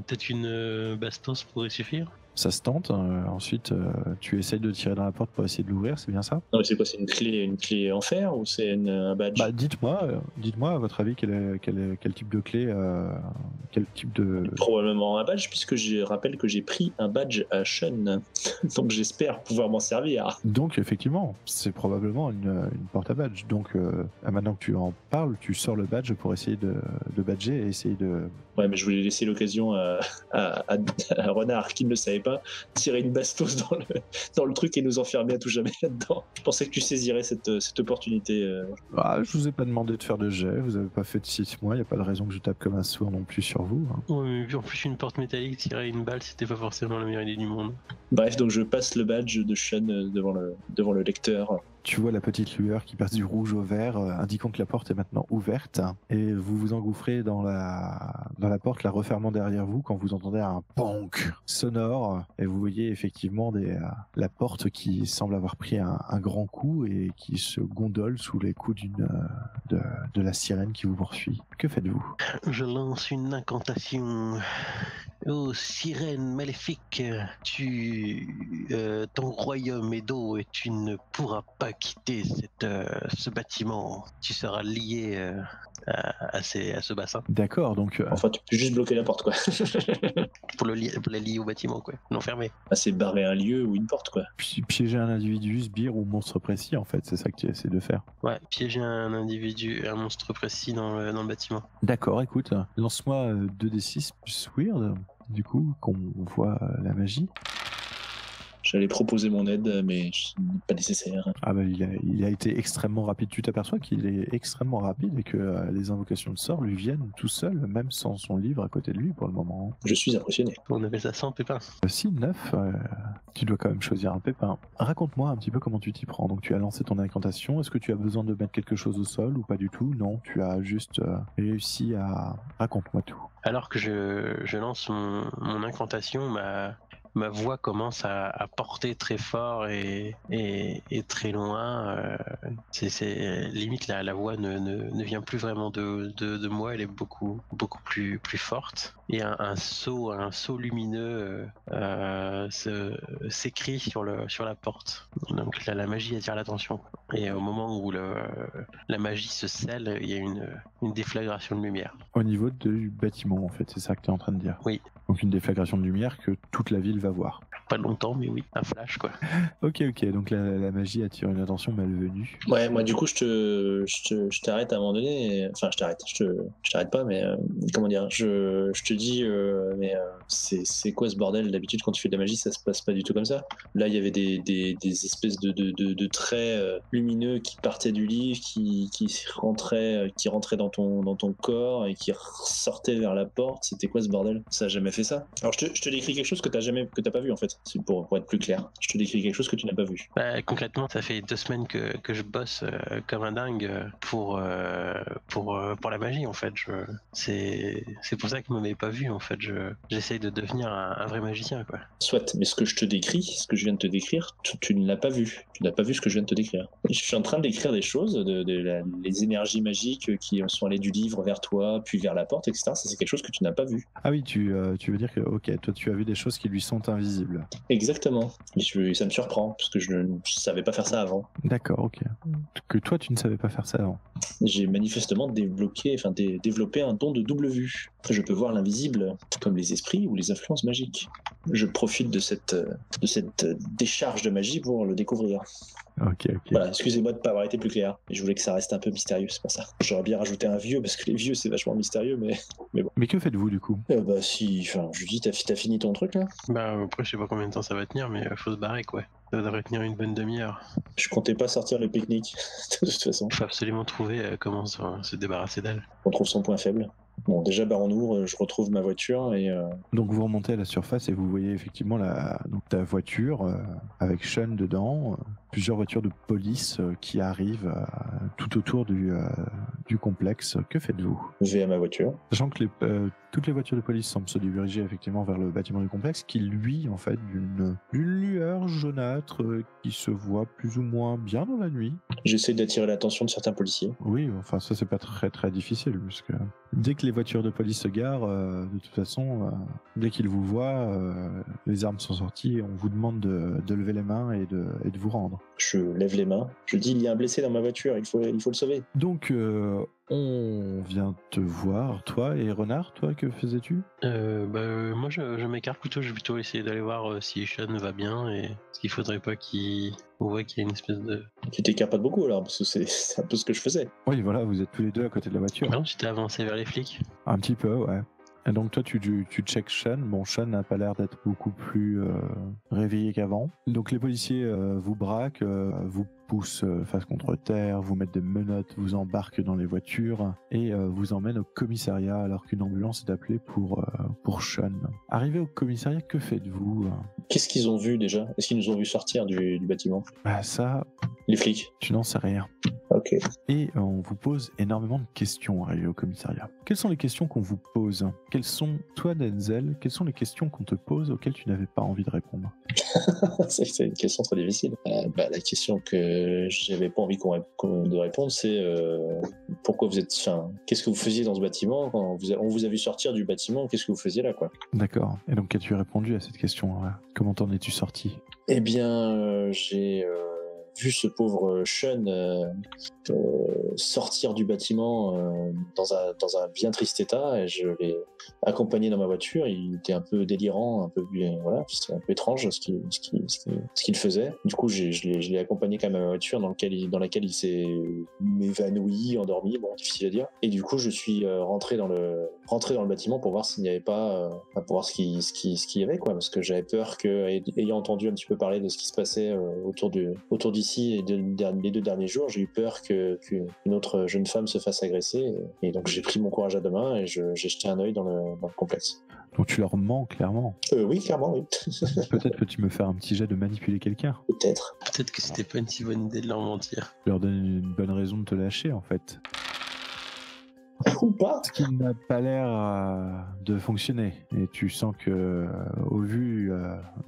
Peut-être une bastos pourrait suffire ? Ça se tente, ensuite tu essayes de tirer dans la porte pour essayer de l'ouvrir, c'est bien ça ? Non mais c'est quoi, c'est une clé en fer ou c'est un badge ? Dites-moi à votre avis quel type de clé, quel type de... Probablement un badge, puisque je rappelle que j'ai pris un badge à Sean, donc j'espère pouvoir m'en servir. Donc effectivement, c'est probablement une porte à badge, donc maintenant que tu en parles, tu sors le badge pour essayer de badger et essayer de... Ouais, mais je voulais laisser l'occasion à Renard, qui ne le savait pas, tirer une bastos dans le truc et nous enfermer à tout jamais là-dedans. Je pensais que tu saisirais cette opportunité. Je vous ai pas demandé de faire de jet, vous avez pas fait de 6 mois, y a pas de raison que je tape comme un sourd non plus sur vous. Hein. Ouais, mais vu en plus une porte métallique, tirer une balle, c'était pas forcément la meilleure idée du monde. Bref, donc je passe le badge de Sean devant le lecteur. Tu vois la petite lueur qui passe du rouge au vert, indiquant que la porte est maintenant ouverte. Et vous vous engouffrez dans la porte, la refermant derrière vous quand vous entendez un bonk sonore. Et vous voyez effectivement la porte qui semble avoir pris un grand coup et qui se gondole sous les coups de la sirène qui vous poursuit. Que faites-vous? Je lance une incantation. Oh, sirène maléfique, ton royaume est d'eau et tu ne pourras pas quitter ce bâtiment. Tu seras lié à ce bassin. D'accord, donc... Enfin, tu peux juste bloquer la porte, quoi. Pour la lier au bâtiment, quoi. L'enfermer. Ah, c'est barrer un lieu ou une porte, quoi. Piéger un individu, sbire ou monstre précis, en fait, c'est ça que tu essaies de faire. Ouais, piéger un individu, un monstre précis dans le bâtiment. D'accord, écoute, lance-moi 2d6 plus weird, du coup, qu'on voit la magie. J'allais proposer mon aide, mais ce n'est pas nécessaire. Ah bah il a été extrêmement rapide. Tu t'aperçois qu'il est extrêmement rapide et que les invocations de sort lui viennent tout seul, même sans son livre à côté de lui pour le moment. Je suis impressionné. On appelle ça 100 pépins. Si, 9, tu dois quand même choisir un pépin. Raconte-moi un petit peu comment tu t'y prends. Donc tu as lancé ton incantation. Est-ce que tu as besoin de mettre quelque chose au sol ou pas du tout? Non, tu as juste réussi à... Raconte-moi tout. Alors que je lance mon incantation, ma voix commence à porter très fort et très loin. C'est limite la voix ne vient plus vraiment de moi, elle est beaucoup plus forte. Et un saut lumineux s'écrit sur la porte. Donc la magie attire l'attention. Et au moment où la magie se scelle, il y a une déflagration de lumière. Au niveau du bâtiment, en fait, c'est ça que tu es en train de dire. Oui. Donc une déflagration de lumière que toute la ville va voir. Pas longtemps, mais oui, un flash, quoi. Ok, donc la magie attire une attention malvenue. Ouais, moi du coup je t'arrête à un moment donné. Enfin, je t'arrête pas, mais comment dire, je te dis, c'est quoi ce bordel? D'habitude quand tu fais de la magie, ça se passe pas du tout comme ça. Là, il y avait des espèces de traits lumineux qui partaient du livre, qui rentraient dans ton corps et qui ressortaient vers la porte. C'était quoi ce bordel? Ça a jamais fait ça. Alors je te décris quelque chose que t'as pas vu en fait. C'est pour être plus clair. Je te décris quelque chose que tu n'as pas vu. Bah, concrètement, ça fait 2 semaines que je bosse comme un dingue pour la magie en fait. C'est pour ça que vous m'avez pas vu en fait. J'essaye de devenir un vrai magicien, quoi. Soit, mais ce que je viens de te décrire, tu ne l'as pas vu. Tu n'as pas vu ce que je viens de te décrire. Je suis en train de décrire des choses, les énergies magiques qui sont allées du livre vers toi, puis vers la porte, etc. Ça, c'est quelque chose que tu n'as pas vu. Ah oui, tu veux dire que, ok, toi tu as vu des choses qui lui sont invisibles. Exactement. Ça me surprend, parce que je ne savais pas faire ça avant. D'accord, ok. Que toi tu ne savais pas faire ça avant. J'ai manifestement développé un don de double vue. Je peux voir l'invisible, comme les esprits ou les influences magiques. Je profite de cette décharge de magie pour le découvrir. Ok. Voilà, excusez-moi de ne pas avoir été plus clair. Je voulais que ça reste un peu mystérieux, c'est pour ça. J'aurais bien rajouté un vieux, parce que les vieux, c'est vachement mystérieux, mais bon. Mais que faites-vous du coup? Je dis, t'as fini ton truc, là? Bah, après, je sais pas combien de temps ça va tenir, mais faut se barrer, quoi. Ça devrait tenir une bonne demi-heure. Je comptais pas sortir le pique-nique, de toute façon. Il faut absolument trouver comment se débarrasser d'elle. On trouve son point faible. Bon, déjà, barrons-nous, je retrouve ma voiture et... Donc vous remontez à la surface et vous voyez effectivement ta voiture avec Sean dedans, plusieurs voitures de police qui arrivent tout autour du complexe. Que faites-vous? Je vais à ma voiture. Sachant que toutes les voitures de police semblent se diriger effectivement vers le bâtiment du complexe qui lui en fait d'une lueur jaunâtre qui se voit plus ou moins bien dans la nuit. J'essaie d'attirer l'attention de certains policiers. Oui, enfin ça c'est pas très très difficile parce que dès que les voitures de police se garent, de toute façon, dès qu'ils vous voient, les armes sont sorties et on vous demande de lever les mains et de vous rendre. Je lève les mains. Je dis, il y a un blessé dans ma voiture, il faut le sauver. Donc, on vient te voir, toi et Renard, toi, que faisais-tu? Moi je m'écarte plutôt, je vais plutôt essayer d'aller voir si Sean va bien et ce qu'il faudrait pas on voit qu'il y a une espèce de... Tu t'écartes pas de beaucoup alors, parce que c'est un peu ce que je faisais. Oui, voilà, vous êtes tous les deux à côté de la voiture. Non, tu t'es avancé vers les flics. Un petit peu, ouais. Et donc toi tu checkes Sean. Bon, Sean n'a pas l'air d'être beaucoup plus réveillé qu'avant. Donc les policiers vous braquent, vous poussent face contre terre, vous mettent des menottes, vous embarquent dans les voitures et vous emmènent au commissariat alors qu'une ambulance est appelée pour Sean. Arrivé au commissariat, que faites-vous? Qu'est-ce qu'ils ont vu déjà? Est-ce qu'ils nous ont vu sortir du bâtiment? Bah ça, Les flics. Tu n'en sais rien. Ok. Et on vous pose énormément de questions arrivées au commissariat. Quelles sont les questions qu'on vous pose? Quelles sont, toi Denzel, quelles sont les questions qu'on te pose auxquelles tu n'avais pas envie de répondre? C'est une question très difficile. La question que j'avais pas envie de répondre, c'est pourquoi vous êtes. Enfin, qu'est-ce que vous faisiez dans ce bâtiment quand on vous a vu sortir du bâtiment? Qu'est-ce que vous faisiez là, quoi? D'accord. Et donc, qu'as-tu répondu à cette question? Comment t'en es-tu sorti? Eh bien, j'ai vu ce pauvre Sean sortir du bâtiment dans un bien triste état, et je l'ai accompagné dans ma voiture. Il était un peu délirant, un peu voilà, c'est un peu étrange ce qu'il faisait. Du coup, je l'ai accompagné quand même à ma voiture dans laquelle il s'est évanoui, endormi, bon, difficile à dire. Et du coup, je suis rentré dans le bâtiment pour voir s'il n'y avait pas, pour voir ce qu'il y avait, quoi, parce que j'avais peur que, ayant entendu un petit peu parler de ce qui se passait autour d'ici et les 2 derniers jours, j'ai eu peur qu'une autre jeune femme se fasse agresser, et donc j'ai pris mon courage à 2 mains et j'ai jeté un œil dans le complexe. Donc tu leur mens clairement. Oui, clairement, oui. Peut-être peux-tu me faire un petit jet de manipuler quelqu'un? Peut-être. Peut-être que c'était pas une si bonne idée de leur mentir. Tu leur donnes une bonne raison de te lâcher en fait. Ou pas. Ce qui n'a pas l'air de fonctionner. Et tu sens que, au vu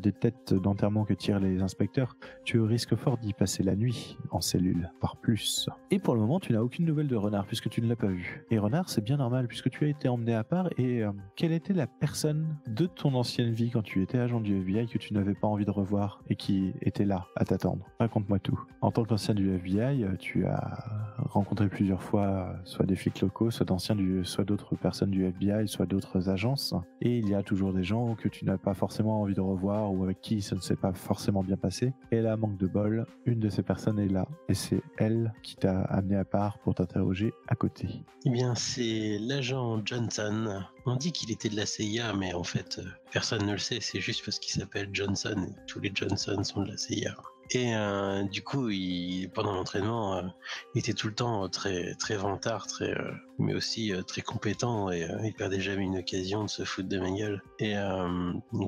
des têtes d'enterrement que tirent les inspecteurs, tu risques fort d'y passer la nuit en cellule, voire plus. Et pour le moment, tu n'as aucune nouvelle de Renard puisque tu ne l'as pas vu. Et Renard, c'est bien normal puisque tu as été emmené à part. Et quelle était la personne de ton ancienne vie quand tu étais agent du FBI que tu n'avais pas envie de revoir et qui était là à t'attendre? Raconte-moi tout. En tant qu'ancien du FBI, tu as rencontré plusieurs fois soit des flics locaux, soit d'autres personnes du FBI, soit d'autres agences. Et il y a toujours des gens que tu n'as pas forcément envie de revoir ou avec qui ça ne s'est pas forcément bien passé. Et là, manque de bol, une de ces personnes est là. Et c'est elle qui t'a amené à part pour t'interroger à côté. Eh bien, c'est l'agent Johnson. On dit qu'il était de la CIA, mais en fait, personne ne le sait. C'est juste parce qu'il s'appelle Johnson. Tous les Johnson sont de la CIA. Et du coup, pendant l'entraînement, il était tout le temps très très vantard, mais aussi très compétent, et il perdait jamais une occasion de se foutre de ma gueule. Et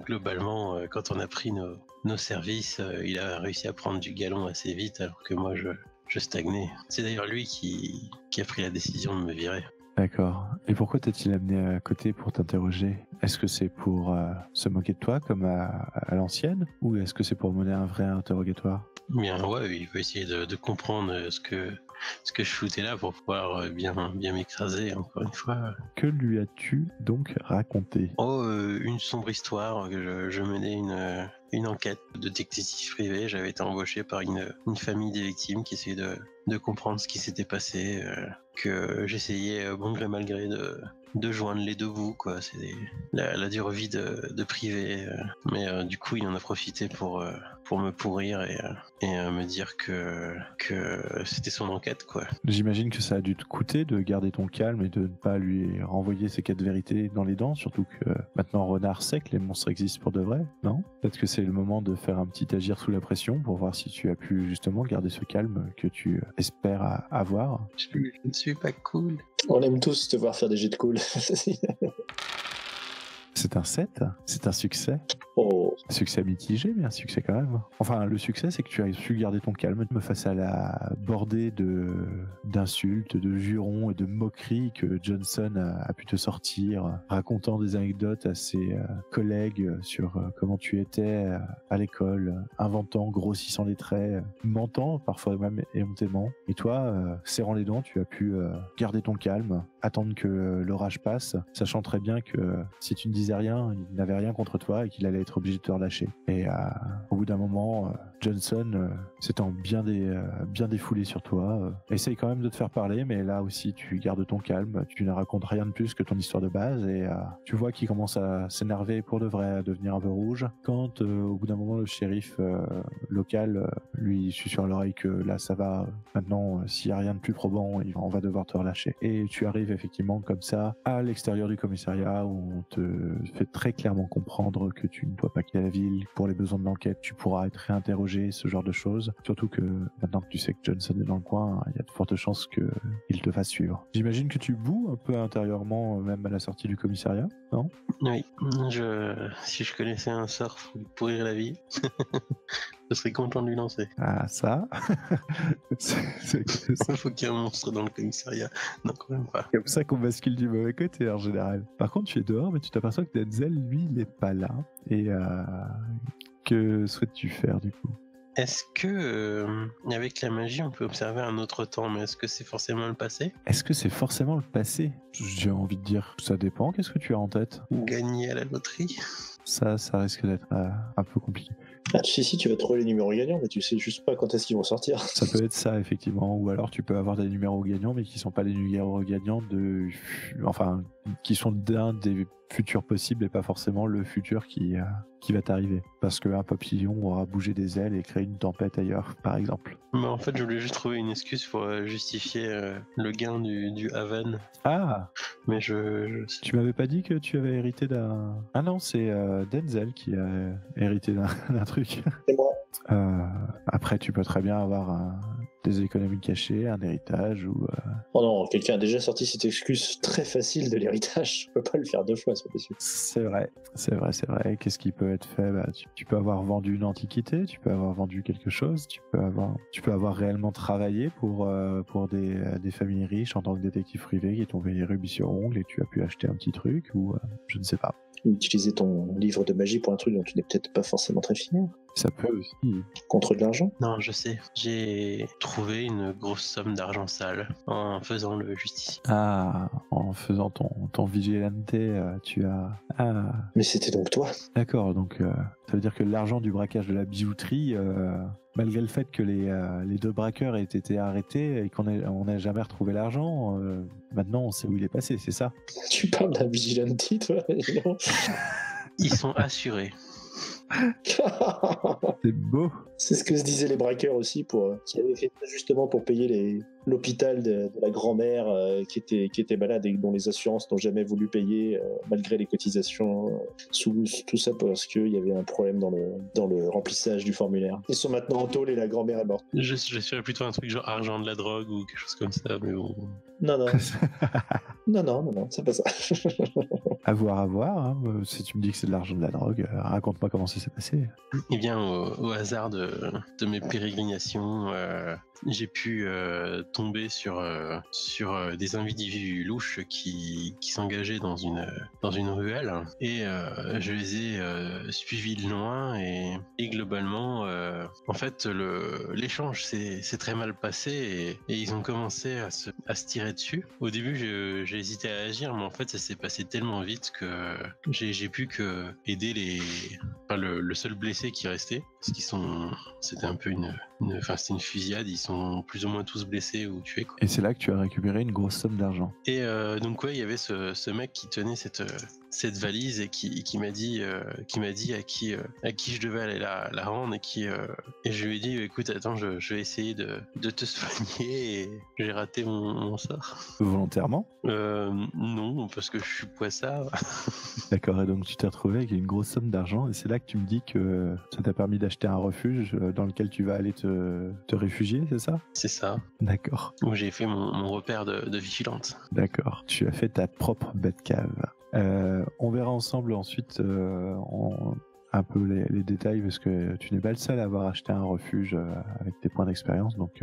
globalement, quand on a pris nos services, il a réussi à prendre du galon assez vite, alors que moi je stagnais. C'est d'ailleurs lui qui a pris la décision de me virer. D'accord. Et pourquoi t'a-t-il amené à côté pour t'interroger? Est-ce que c'est pour se moquer de toi comme à l'ancienne, ou est-ce que c'est pour mener un vrai interrogatoire? Bien, ouais, il veut essayer de comprendre ce que je foutais là pour pouvoir bien m'écraser, encore une fois. Que lui as-tu donc raconté? Oh, une sombre histoire, que je menais une enquête de détective privé. J'avais été embauché par une famille des victimes qui essayait de comprendre ce qui s'était passé, que j'essayais, bon gré mal gré, de joindre les 2 bouts, quoi. C'est la dure vie de privé, mais du coup il en a profité pour me pourrir et me dire que c'était son enquête, quoi. J'imagine que ça a dû te coûter de garder ton calme et de ne pas lui renvoyer ses 4 vérités dans les dents, surtout que maintenant Renard sait que les monstres existent pour de vrai, non? Peut-être que c'est le moment de faire un petit agir sous la pression pour voir si tu as pu justement garder ce calme que tu espères avoir. Je ne suis pas cool. On aime tous te voir faire des jets de cool. C'est un 7, c'est un succès. Oh. Un succès mitigé, mais un succès quand même. Enfin, le succès, c'est que tu as su garder ton calme face à la bordée d'insultes, de jurons et de moqueries que Johnson a pu te sortir, racontant des anecdotes à ses collègues sur comment tu étais à l'école, inventant, grossissant les traits, mentant, parfois même éhontément. Et toi, serrant les dents, tu as pu garder ton calme, attendre que l'orage passe, sachant très bien que si tu ne disais rien, il n'avait rien contre toi et qu'il allait être obligé de te relâcher. Et au bout d'un moment, Johnson, s'étant bien défoulé sur toi, essaye quand même de te faire parler, mais là aussi tu gardes ton calme, tu ne racontes rien de plus que ton histoire de base, et tu vois qu'il commence à s'énerver pour de vrai, à devenir un peu rouge, quand au bout d'un moment le shérif local lui susurre à l'oreille que là ça va, maintenant s'il n'y a rien de plus probant, on va devoir te relâcher. Et tu arrives effectivement comme ça à l'extérieur du commissariat où on te fait très clairement comprendre que tu ne dois pas quitter la ville pour les besoins de l'enquête, tu pourras être réinterrogé interroger, ce genre de choses. Surtout que maintenant que tu sais que Johnson est dans le coin, il y a de fortes chances qu'il te fasse suivre. J'imagine que tu boues un peu intérieurement, même à la sortie du commissariat, non? Oui, si je connaissais un sort pour lui pourrir la vie, je serais content de lui lancer. Ah, ça. Il faut qu'il y ait un monstre dans le commissariat. Non, quand même pas. Comme ça qu'on bascule du mauvais côté en général. Par contre, tu es dehors, mais tu t'aperçois que Denzel, lui, il n'est pas là. Et que souhaites-tu faire du coup? Est-ce que, avec la magie, on peut observer un autre temps, mais est-ce que c'est forcément le passé? Est-ce que c'est forcément le passé? J'ai envie de dire, ça dépend. Qu'est-ce que tu as en tête? Gagner à la loterie? Ça risque d'être un peu compliqué. Ah, si, tu vas trouver les numéros gagnants, mais tu sais juste pas quand est-ce qu'ils vont sortir. Ça peut être ça, effectivement. Ou alors tu peux avoir des numéros gagnants, mais qui sont pas les numéros gagnants enfin, qui sont d'un des futurs possibles et pas forcément le futur qui va t'arriver. Parce qu'un papillon aura bougé des ailes et créé une tempête ailleurs, par exemple. Mais en fait, je voulais juste trouver une excuse pour justifier le gain du Haven. Ah! Mais Tu m'avais pas dit que tu avais hérité d'un... Ah non, c'est Denzel qui a hérité d'un truc. C'est moi. Après, tu peux très bien avoir des économies cachées, un héritage ou... Oh non, quelqu'un a déjà sorti cette excuse très facile de l'héritage. Je peux pas le faire 2 fois, c'est pas possible. C'est vrai. Qu'est-ce qui peut être fait? Tu peux avoir vendu une antiquité, tu peux avoir vendu quelque chose, tu peux avoir réellement travaillé pour des familles riches en tant que détective privé qui t'ont payé rubis sur ongle et tu as pu acheter un petit truc ou je ne sais pas. Utiliser ton livre de magie pour un truc dont tu n'es peut-être pas forcément très fier. Ça peut aussi. Contre de l'argent. Non, je sais. J'ai trouvé une grosse somme d'argent sale en faisant le justicier. Ah, en faisant ton vigilante, tu as... Ah, Mais c'était donc toi. d'accord, donc ça veut dire que l'argent du braquage de la bijouterie, malgré le fait que les 2 braqueurs aient été arrêtés et qu'on n'a jamais retrouvé l'argent, maintenant on sait où il est passé, c'est ça? Tu parles d'un vigilante, toi? Non. Ils sont assurés. C'est beau. C'est ce que se disaient les braqueurs aussi, qui avaient fait ça justement pour payer l'hôpital de la grand-mère qui était malade et dont les assurances n'ont jamais voulu payer malgré les cotisations. Tout ça parce qu'il y avait un problème dans le remplissage du formulaire. Ils sont maintenant en tôle et la grand-mère est morte. Je serais plutôt un truc genre argent de la drogue ou quelque chose comme ça, mais bon. Non, c'est pas ça. À voir. Hein. Si tu me dis que c'est de l'argent de la drogue, raconte-moi comment ça s'est passé. Eh bien, au hasard de mes pérégrinations, j'ai pu tomber sur des individus louches qui s'engageaient dans une ruelle et je les ai suivis de loin et globalement en fait l'échange s'est très mal passé et ils ont commencé à se tirer dessus. Au début j'ai hésité à agir, mais en fait ça s'est passé tellement vite que j'ai pu que aider le seul blessé qui restait, parce c'était un peu c'était une fusillade, ils sont plus ou moins tous blessés ou tués, quoi. Et c'est là que tu as récupéré une grosse somme d'argent. Et donc ouais, il y avait ce mec qui tenait cette valise et qui m'a dit à qui je devais aller la rendre et je lui ai dit écoute attends je vais essayer de te soigner et j'ai raté mon sort. Volontairement? Non, parce que je suis poissard. D'accord, et donc tu t'es retrouvé avec une grosse somme d'argent et c'est là que tu me dis que ça t'a permis d'acheter un refuge dans lequel tu vas aller te réfugier, c'est ça? C'est ça. D'accord. Où j'ai fait mon repère de vigilante. D'accord, tu as fait ta propre bête cave. On verra ensemble ensuite un peu les détails parce que tu n'es pas le seul à avoir acheté un refuge avec tes points d'expérience, donc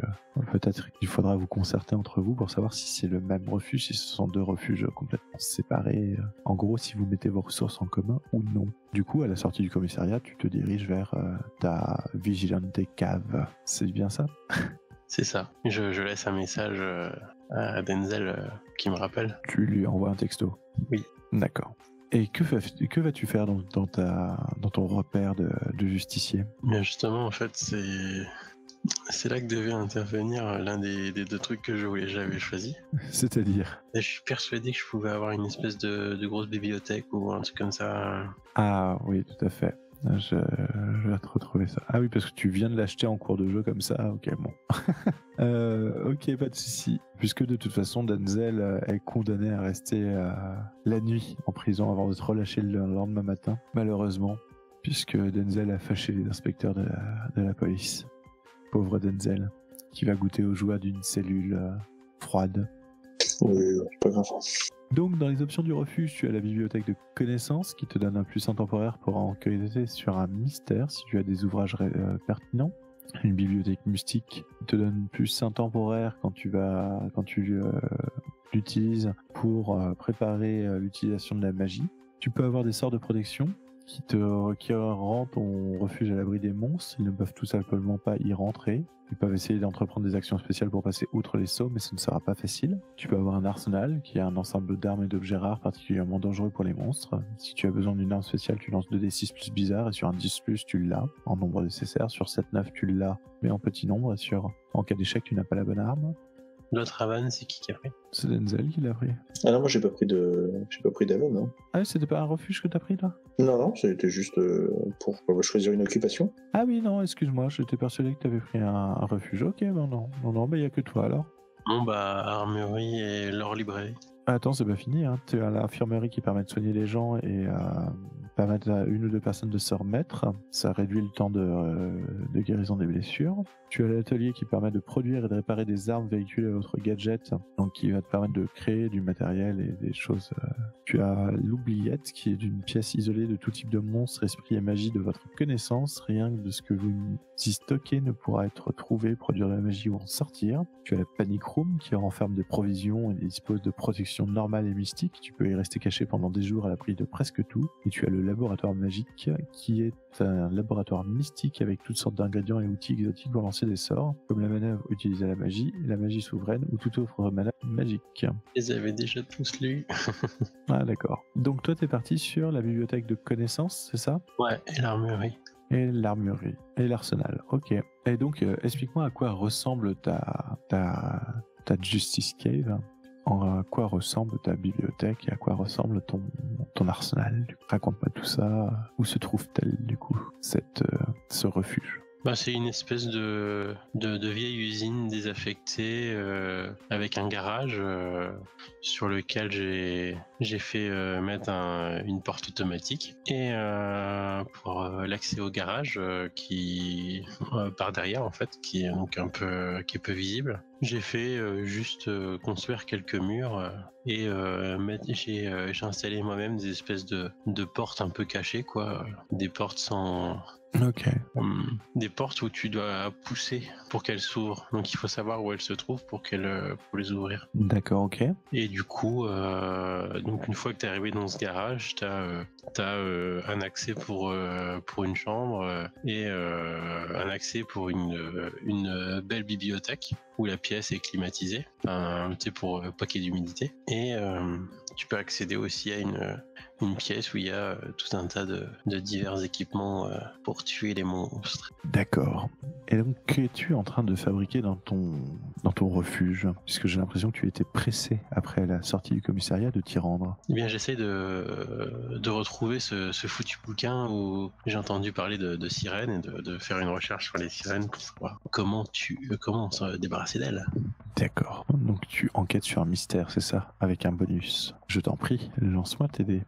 peut-être qu'il faudra vous concerter entre vous pour savoir si c'est le même refuge, si ce sont 2 refuges complètement séparés, en gros si vous mettez vos ressources en commun ou non. Du coup, à la sortie du commissariat, tu te diriges vers ta vigilante cave, c'est bien ça? C'est ça. Je laisse un message à Denzel qui me rappelle. Tu lui envoies un texto? Oui. D'accord. Et que vas-tu faire dans ton repère de justicier? Bien justement, en fait, c'est là que devait intervenir l'un des 2 trucs que j'avais choisi. C'est-à-dire? Et je suis persuadé que je pouvais avoir une espèce de grosse bibliothèque ou un truc comme ça. Ah oui, tout à fait. Je vais te retrouver ça. Ah oui, parce que tu viens de l'acheter en cours de jeu comme ça. Ok, bon. Ok, pas de souci. Puisque de toute façon, Denzel est condamné à rester la nuit en prison avant d'être relâché le lendemain matin. Malheureusement, puisque Denzel a fâché les inspecteurs de la police. Pauvre Denzel, qui va goûter aux joies d'une cellule froide. Oui, c'est pas grave. Donc, dans les options du refuge, tu as la bibliothèque de connaissances qui te donne un plus intemporaire pour enquêter sur un mystère si tu as des ouvrages pertinents. Une bibliothèque mystique qui te donne plus intemporaire quand tu l'utilises pour préparer l'utilisation de la magie. Tu peux avoir des sorts de protection qui rend ton refuge à l'abri des monstres. Ils ne peuvent tout simplement pas y rentrer. Ils peuvent essayer d'entreprendre des actions spéciales pour passer outre les sauts, mais ce ne sera pas facile. Tu peux avoir un arsenal, qui est un ensemble d'armes et d'objets rares particulièrement dangereux pour les monstres. Si tu as besoin d'une arme spéciale, tu lances 2d6 plus bizarre, et sur un 10 plus, tu l'as en nombre nécessaire. Sur 7-9, tu l'as, mais en petit nombre. Et en cas d'échec, tu n'as pas la bonne arme. L'autre Havan, c'est qui a pris? C'est Denzel qui l'a pris. Ah non, moi j'ai pas pris d'Haven. Hein. Ah, c'était pas un refuge que t'as pris là? Non, c'était juste pour choisir une occupation. Ah oui, non, excuse-moi, j'étais persuadé que t'avais pris un refuge. Ok, non, il y a que toi alors. Bon bah, armurerie et leur librairie. Attends, c'est pas fini, hein. Tu as l'infirmerie qui permet de soigner les gens et permettre à une ou deux personnes de se remettre. Ça réduit le temps de guérison des blessures. Tu as l'atelier qui permet de produire et de réparer des armes, véhicules et autres gadgets, donc qui va te permettre de créer du matériel et des choses. Tu as l'oubliette qui est une pièce isolée de tout type de monstres, esprits et magie de votre connaissance. Rien que de ce que vous y stockez ne pourra être trouvé, produire de la magie ou en sortir. Tu as la panic room qui renferme des provisions et dispose de protection normale et mystique. Tu peux y rester caché pendant des jours à l'abri de presque tout. Et tu as le laboratoire magique qui est un laboratoire mystique avec toutes sortes d'ingrédients et outils exotiques pour lancer des sorts, comme la manœuvre utilisée à la magie souveraine ou toute autre manœuvre magique. Ils avaient déjà tous lu. Ah d'accord. Donc toi t'es parti sur la bibliothèque de connaissances, c'est ça? Ouais, et l'armurerie. Et l'armurerie. Et l'arsenal, ok. Et donc explique-moi à quoi ressemble ta Justice Cave. À quoi ressemble ta bibliothèque et à quoi ressemble ton arsenal? Raconte-moi tout ça. Où se trouve-t-elle du coup, ce refuge? Bah, c'est une espèce de vieille usine désaffectée avec un garage sur lequel j'ai fait mettre une porte automatique et pour l'accès au garage qui par derrière en fait qui est donc qui est peu visible. J'ai fait juste construire quelques murs et j'ai installé moi-même des espèces de portes un peu cachées quoi, des portes sans. Ok. Des portes où tu dois pousser pour qu'elles s'ouvrent. Donc il faut savoir où elles se trouvent pour les ouvrir. D'accord, ok. Et du coup, donc une fois que tu es arrivé dans ce garage, tu as un accès pour une chambre et un accès pour une belle bibliothèque où la pièce est climatisée, pour pas qu'il y ait d'humidité. Et tu peux accéder aussi à une pièce où il y a tout un tas de divers équipements pour tuer les monstres. D'accord. Et donc, qu'es-tu en train de fabriquer dans ton refuge? Puisque j'ai l'impression que tu étais pressé, après la sortie du commissariat, de t'y rendre. Eh bien, j'essaie de retrouver ce foutu bouquin où j'ai entendu parler de sirènes et de faire une recherche sur les sirènes pour savoir comment se débarrasser d'elles. D'accord. Donc tu enquêtes sur un mystère, c'est ça? Avec un bonus. Je t'en prie, lance-moi tes dés.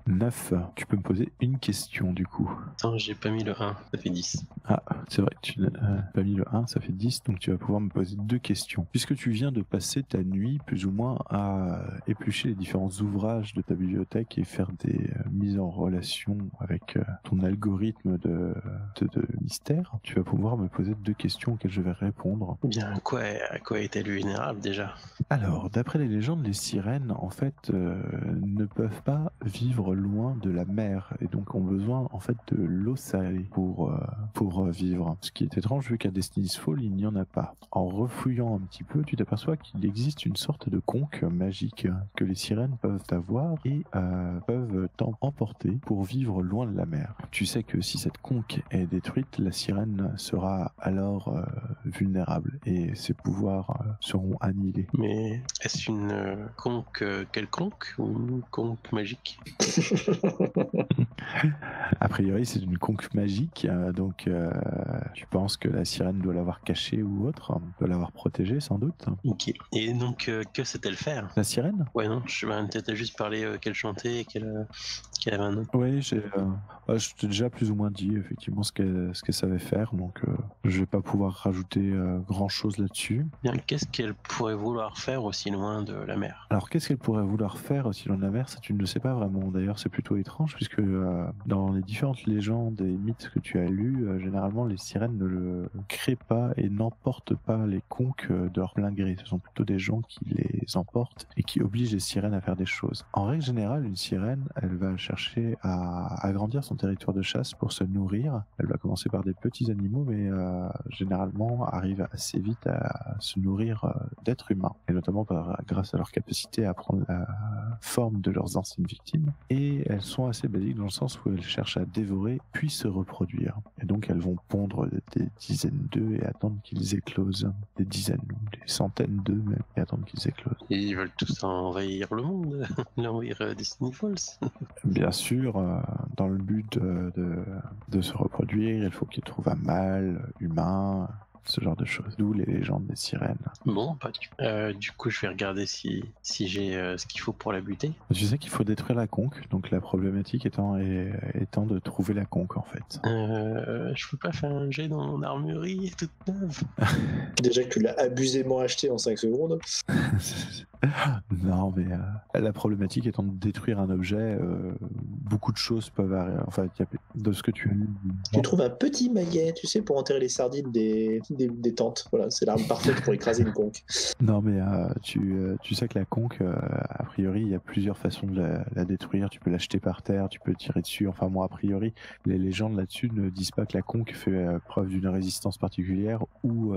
9. Tu peux me poser une question du coup. Attends, j'ai pas mis le 1, ça fait 10. Ah, c'est vrai, tu n'as pas mis le 1, ça fait 10, donc tu vas pouvoir me poser 2 questions. Puisque tu viens de passer ta nuit plus ou moins à éplucher les différents ouvrages de ta bibliothèque et faire des mises en relation avec ton algorithme de mystère, tu vas pouvoir me poser 2 questions auxquelles je vais répondre. Eh bien, à quoi est-elle vulnérable déjà? Alors, d'après les légendes, les sirènes, en fait, ne peuvent pas vivre loin de la mer et donc ont besoin en fait de l'eau salée pour vivre. Ce qui est étrange vu qu'à Destiny's Fall il n'y en a pas. En refouillant un petit peu, tu t'aperçois qu'il existe une sorte de conque magique que les sirènes peuvent avoir et peuvent emporter pour vivre loin de la mer. Tu sais que si cette conque est détruite, la sirène sera alors vulnérable et ses pouvoirs seront annihilés. Mais est-ce une conque quelconque ou une conque magique? A priori, c'est une conque magique, donc tu penses que la sirène doit l'avoir cachée ou autre, doit l'avoir protégée sans doute. Ok. Et donc, que sait-elle faire? La sirène? Ouais, non, je vais peut-être juste parler qu'elle chantait et qu'elle avait un nom. Oui, je t'ai déjà plus ou moins dit effectivement ce qu'elle savait faire, donc je vais pas pouvoir rajouter grand-chose là-dessus. Bien, qu'est-ce qu'elle pourrait vouloir faire aussi loin de la mer? Alors, qu'est-ce qu'elle pourrait vouloir faire aussi loin de la mer? Ça, tu ne le sais pas vraiment. D'ailleurs, c'est plutôt étrange, puisque dans les différentes légendes et mythes que tu as lus, généralement, les sirènes ne le créent pas et n'emportent pas les conques de leur plein gré. Ce sont plutôt des gens qui les emportent et qui obligent les sirènes à faire des choses. En règle générale, une sirène, elle va chercher à agrandir son territoire de chasse pour se nourrir. Elle va commencer par des petits animaux, mais généralement arrive assez vite à se nourrir d'êtres humains, et notamment grâce à leur capacité à prendre la forme de leurs anciennes victimes. Et elles sont assez basiques dans le sens où elles cherchent à dévorer puis se reproduire. Et donc elles vont pondre des dizaines d'œufs et attendre qu'ils éclosent. Des dizaines, des centaines d'œufs même, et attendre qu'ils éclosent. Et ils veulent tous envahir le monde, l'envahir Destiny Falls. Bien sûr, dans le but de se reproduire, il faut qu'ils trouvent un mâle humain, ce genre de choses. D'où les légendes des sirènes. Bon, du coup, je vais regarder si j'ai ce qu'il faut pour la buter. Tu sais qu'il faut détruire la conque, donc la problématique étant de trouver la conque en fait. Je peux pas faire un jet dans mon armurerie toute neuve. Déjà que tu l'as abusément acheté en 5 secondes. Non, mais la problématique étant de détruire un objet, beaucoup de choses peuvent arriver. Enfin, de ce que tu as lu. Tu trouves un petit maillet, tu sais, pour enterrer les sardines des tentes. Voilà, c'est l'arme parfaite pour écraser une conque. Non, mais tu sais que la conque, a priori, il y a plusieurs façons de la détruire. Tu peux l'acheter par terre, tu peux tirer dessus. Enfin, bon, a priori, les légendes là-dessus ne disent pas que la conque fait preuve d'une résistance particulière ou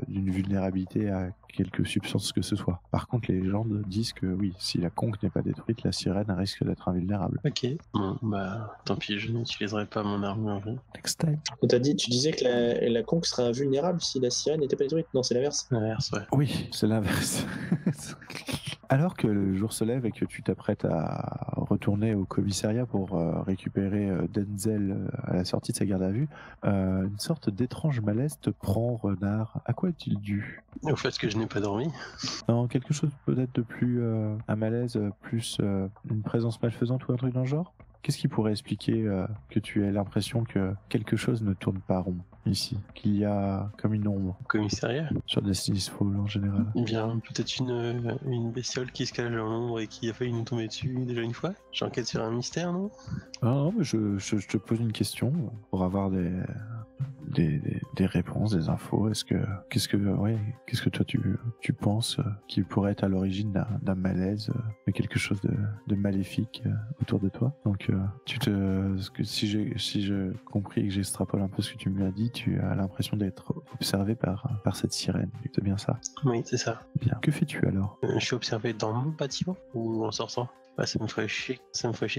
d'une vulnérabilité à quelque substance que ce soit. Par contre, les légendes disent que oui, si la conque n'est pas détruite, la sirène risque d'être invulnérable. Ok, bon, bah, tant pis, je n'utiliserai pas mon armurerie. Next time. Tu disais que la conque serait invulnérable si la sirène n'était pas détruite. Non, c'est l'inverse. L'inverse, ouais. Oui, c'est l'inverse. Alors que le jour se lève et que tu t'apprêtes à retourner au commissariat pour récupérer Denzel à la sortie de sa garde à vue, une sorte d'étrange malaise te prend, Renard. À quoi est-il dû? Au fait que je n'ai pas dormi. Non, quelque chose peut-être de plus... un malaise, plus une présence malfaisante ou un truc dans le genre? Qu'est-ce qui pourrait expliquer que tu aies l'impression que quelque chose ne tourne pas rond ici? Qu'il y a comme une ombre Commissariat? sur Destiny's Fall en général? Bien, peut-être une bestiole qui se cache dans l'ombre et qui a failli nous tomber dessus déjà une fois. J'enquête sur un mystère, non? Ah non, mais je te pose une question pour avoir des réponses, des infos. Qu'est-ce que toi tu penses qui pourrait être à l'origine d'un malaise, de quelque chose de maléfique autour de toi? Donc si j'ai compris et que j'extrapole un peu ce que tu m'as dit, tu as l'impression d'être observé par cette sirène. C'est bien ça? Oui, c'est ça. Bien. Que fais-tu alors? Je suis observé dans mon bâtiment ou en sortant? Bah, ça me ferait chier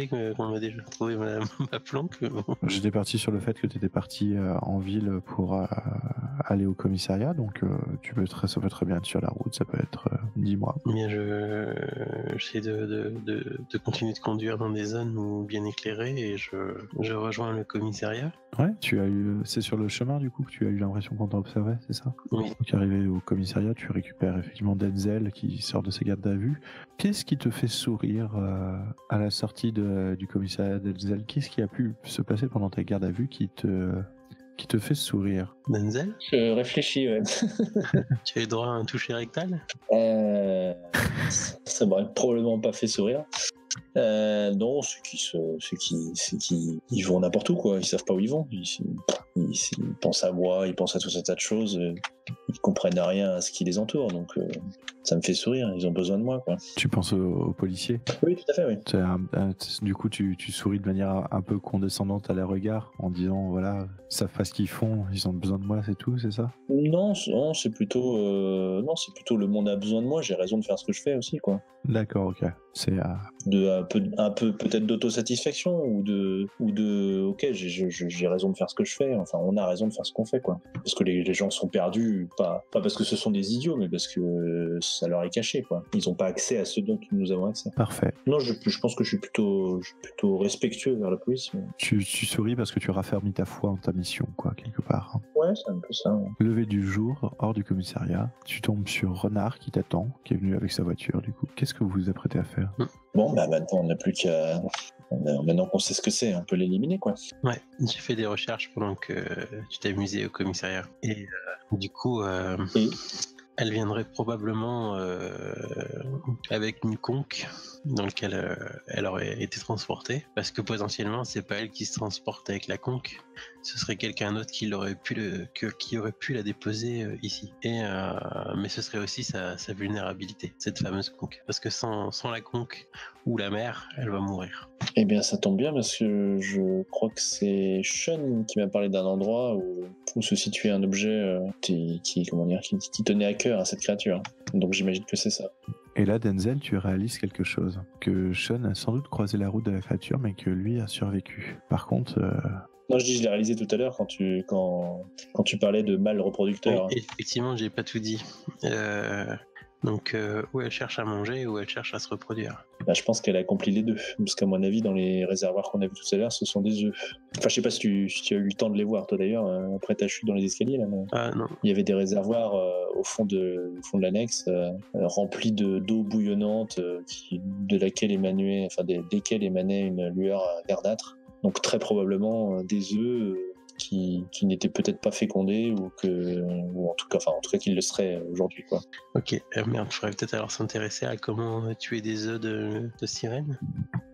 qu'on m'a déjà trouvé ma planque. J'étais parti sur le fait que tu étais parti en ville pour aller au commissariat, donc ça peut très bien être sur la route, ça peut être... dis-moi. Bien, j'essaie de continuer de conduire dans des zones bien éclairées et je rejoins le commissariat. Ouais, c'est sur le chemin du coup que tu as eu l'impression qu'on t'a observé, c'est ça? Oui. Donc arrivé au commissariat, tu récupères effectivement Denzel qui sort de sa garde à vue. Qu'est-ce qui te fait sourire à la sortie du commissariat Denzel? Qu'est-ce qui a pu se passer pendant ta garde à vue qui te fait sourire? Denzel? Je réfléchis, ouais. Tu as eu droit à un toucher rectal? Ça m'aurait probablement pas fait sourire. Non, ceux qui ils vont n'importe où, quoi. Ils savent pas où ils vont. Ils pensent à moi, ils pensent à tout un tas de choses. Ils comprennent rien à ce qui les entoure, donc ça me fait sourire. Ils ont besoin de moi, quoi. Tu penses aux policiers? Oui, tout à fait, oui. Du coup, tu souris de manière un peu condescendante à leur regard en disant voilà, ils savent pas ce qu'ils font, ils ont besoin de moi, c'est tout, c'est ça? Non, c'est plutôt le monde a besoin de moi. J'ai raison de faire ce que je fais aussi, quoi. D'accord, ok. C'est un peu peut-être d'autosatisfaction ou de ok, j'ai raison de faire ce que je fais. enfin, on a raison de faire ce qu'on fait, quoi. Parce que les gens sont perdus, pas parce que ce sont des idiots, mais parce que ça leur est caché, quoi. Ils n'ont pas accès à ce dont nous avons accès. Parfait. Non, je pense que je suis plutôt respectueux vers la police. Mais... Tu souris parce que tu raffermis ta foi en ta mission, quoi, quelque part. Ouais, c'est un peu ça. Ouais. Levé du jour, hors du commissariat, tu tombes sur Renard qui t'attend, qui est venu avec sa voiture, du coup. Qu'est-ce que vous vous apprêtez à faire? Bon, bah maintenant, on n'a plus qu'à... Maintenant qu'on sait ce que c'est, on peut l'éliminer, quoi. Ouais, j'ai fait des recherches pendant que tu t'es amusé au commissariat. Et du coup, elle viendrait probablement avec une conque dans laquelle elle aurait été transportée. Parce que potentiellement, c'est pas elle qui se transporte avec la conque. Ce serait quelqu'un d'autre qui aurait pu la déposer ici. Mais ce serait aussi sa vulnérabilité, cette fameuse conque. Parce que sans la conque ou la mère, elle va mourir. Eh bien, ça tombe bien parce que je crois que c'est Sean qui m'a parlé d'un endroit où se situait un objet qui tenait à cœur à cette créature. Donc j'imagine que c'est ça. Et là, Denzel, tu réalises quelque chose. Que Sean a sans doute croisé la route de la créature, mais que lui a survécu. Par contre... Non, je l'ai réalisé tout à l'heure quand tu parlais de mâle reproducteur. Oui, effectivement, j'ai pas tout dit. Donc, où elle cherche à manger, où elle cherche à se reproduire. Bah, je pense qu'elle a accompli les deux. Parce qu'à mon avis, dans les réservoirs qu'on a vus tout à l'heure, ce sont des œufs. Enfin, je sais pas si tu as eu le temps de les voir, toi d'ailleurs, après ta chute dans les escaliers. Là, mais... Ah non. Il y avait des réservoirs au fond de l'annexe, remplis d'eau bouillonnante, desquelles émanait une lueur verdâtre. Donc très probablement des œufs qui n'étaient peut-être pas fécondés ou en tout cas qu'ils le seraient aujourd'hui, quoi. Ok, merde, il faudrait peut-être alors s'intéresser à comment tuer des œufs de sirène.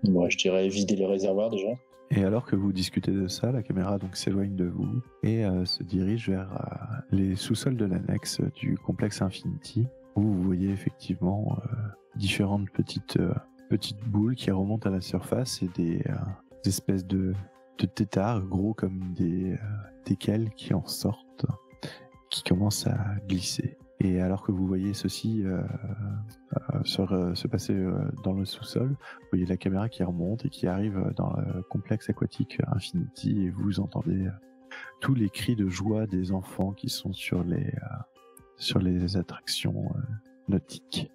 Moi, je dirais vider les réservoirs déjà. Et alors que vous discutez de ça, la caméra donc s'éloigne de vous et se dirige vers les sous-sols de l'annexe du complexe Infinity, où vous voyez effectivement différentes petites boules qui remontent à la surface et des espèces de têtards gros comme des teckel qui en sortent, qui commencent à glisser. Et alors que vous voyez ceci se passer dans le sous-sol, vous voyez la caméra qui remonte et qui arrive dans le complexe aquatique Infinity et vous entendez tous les cris de joie des enfants qui sont sur les attractions nautiques.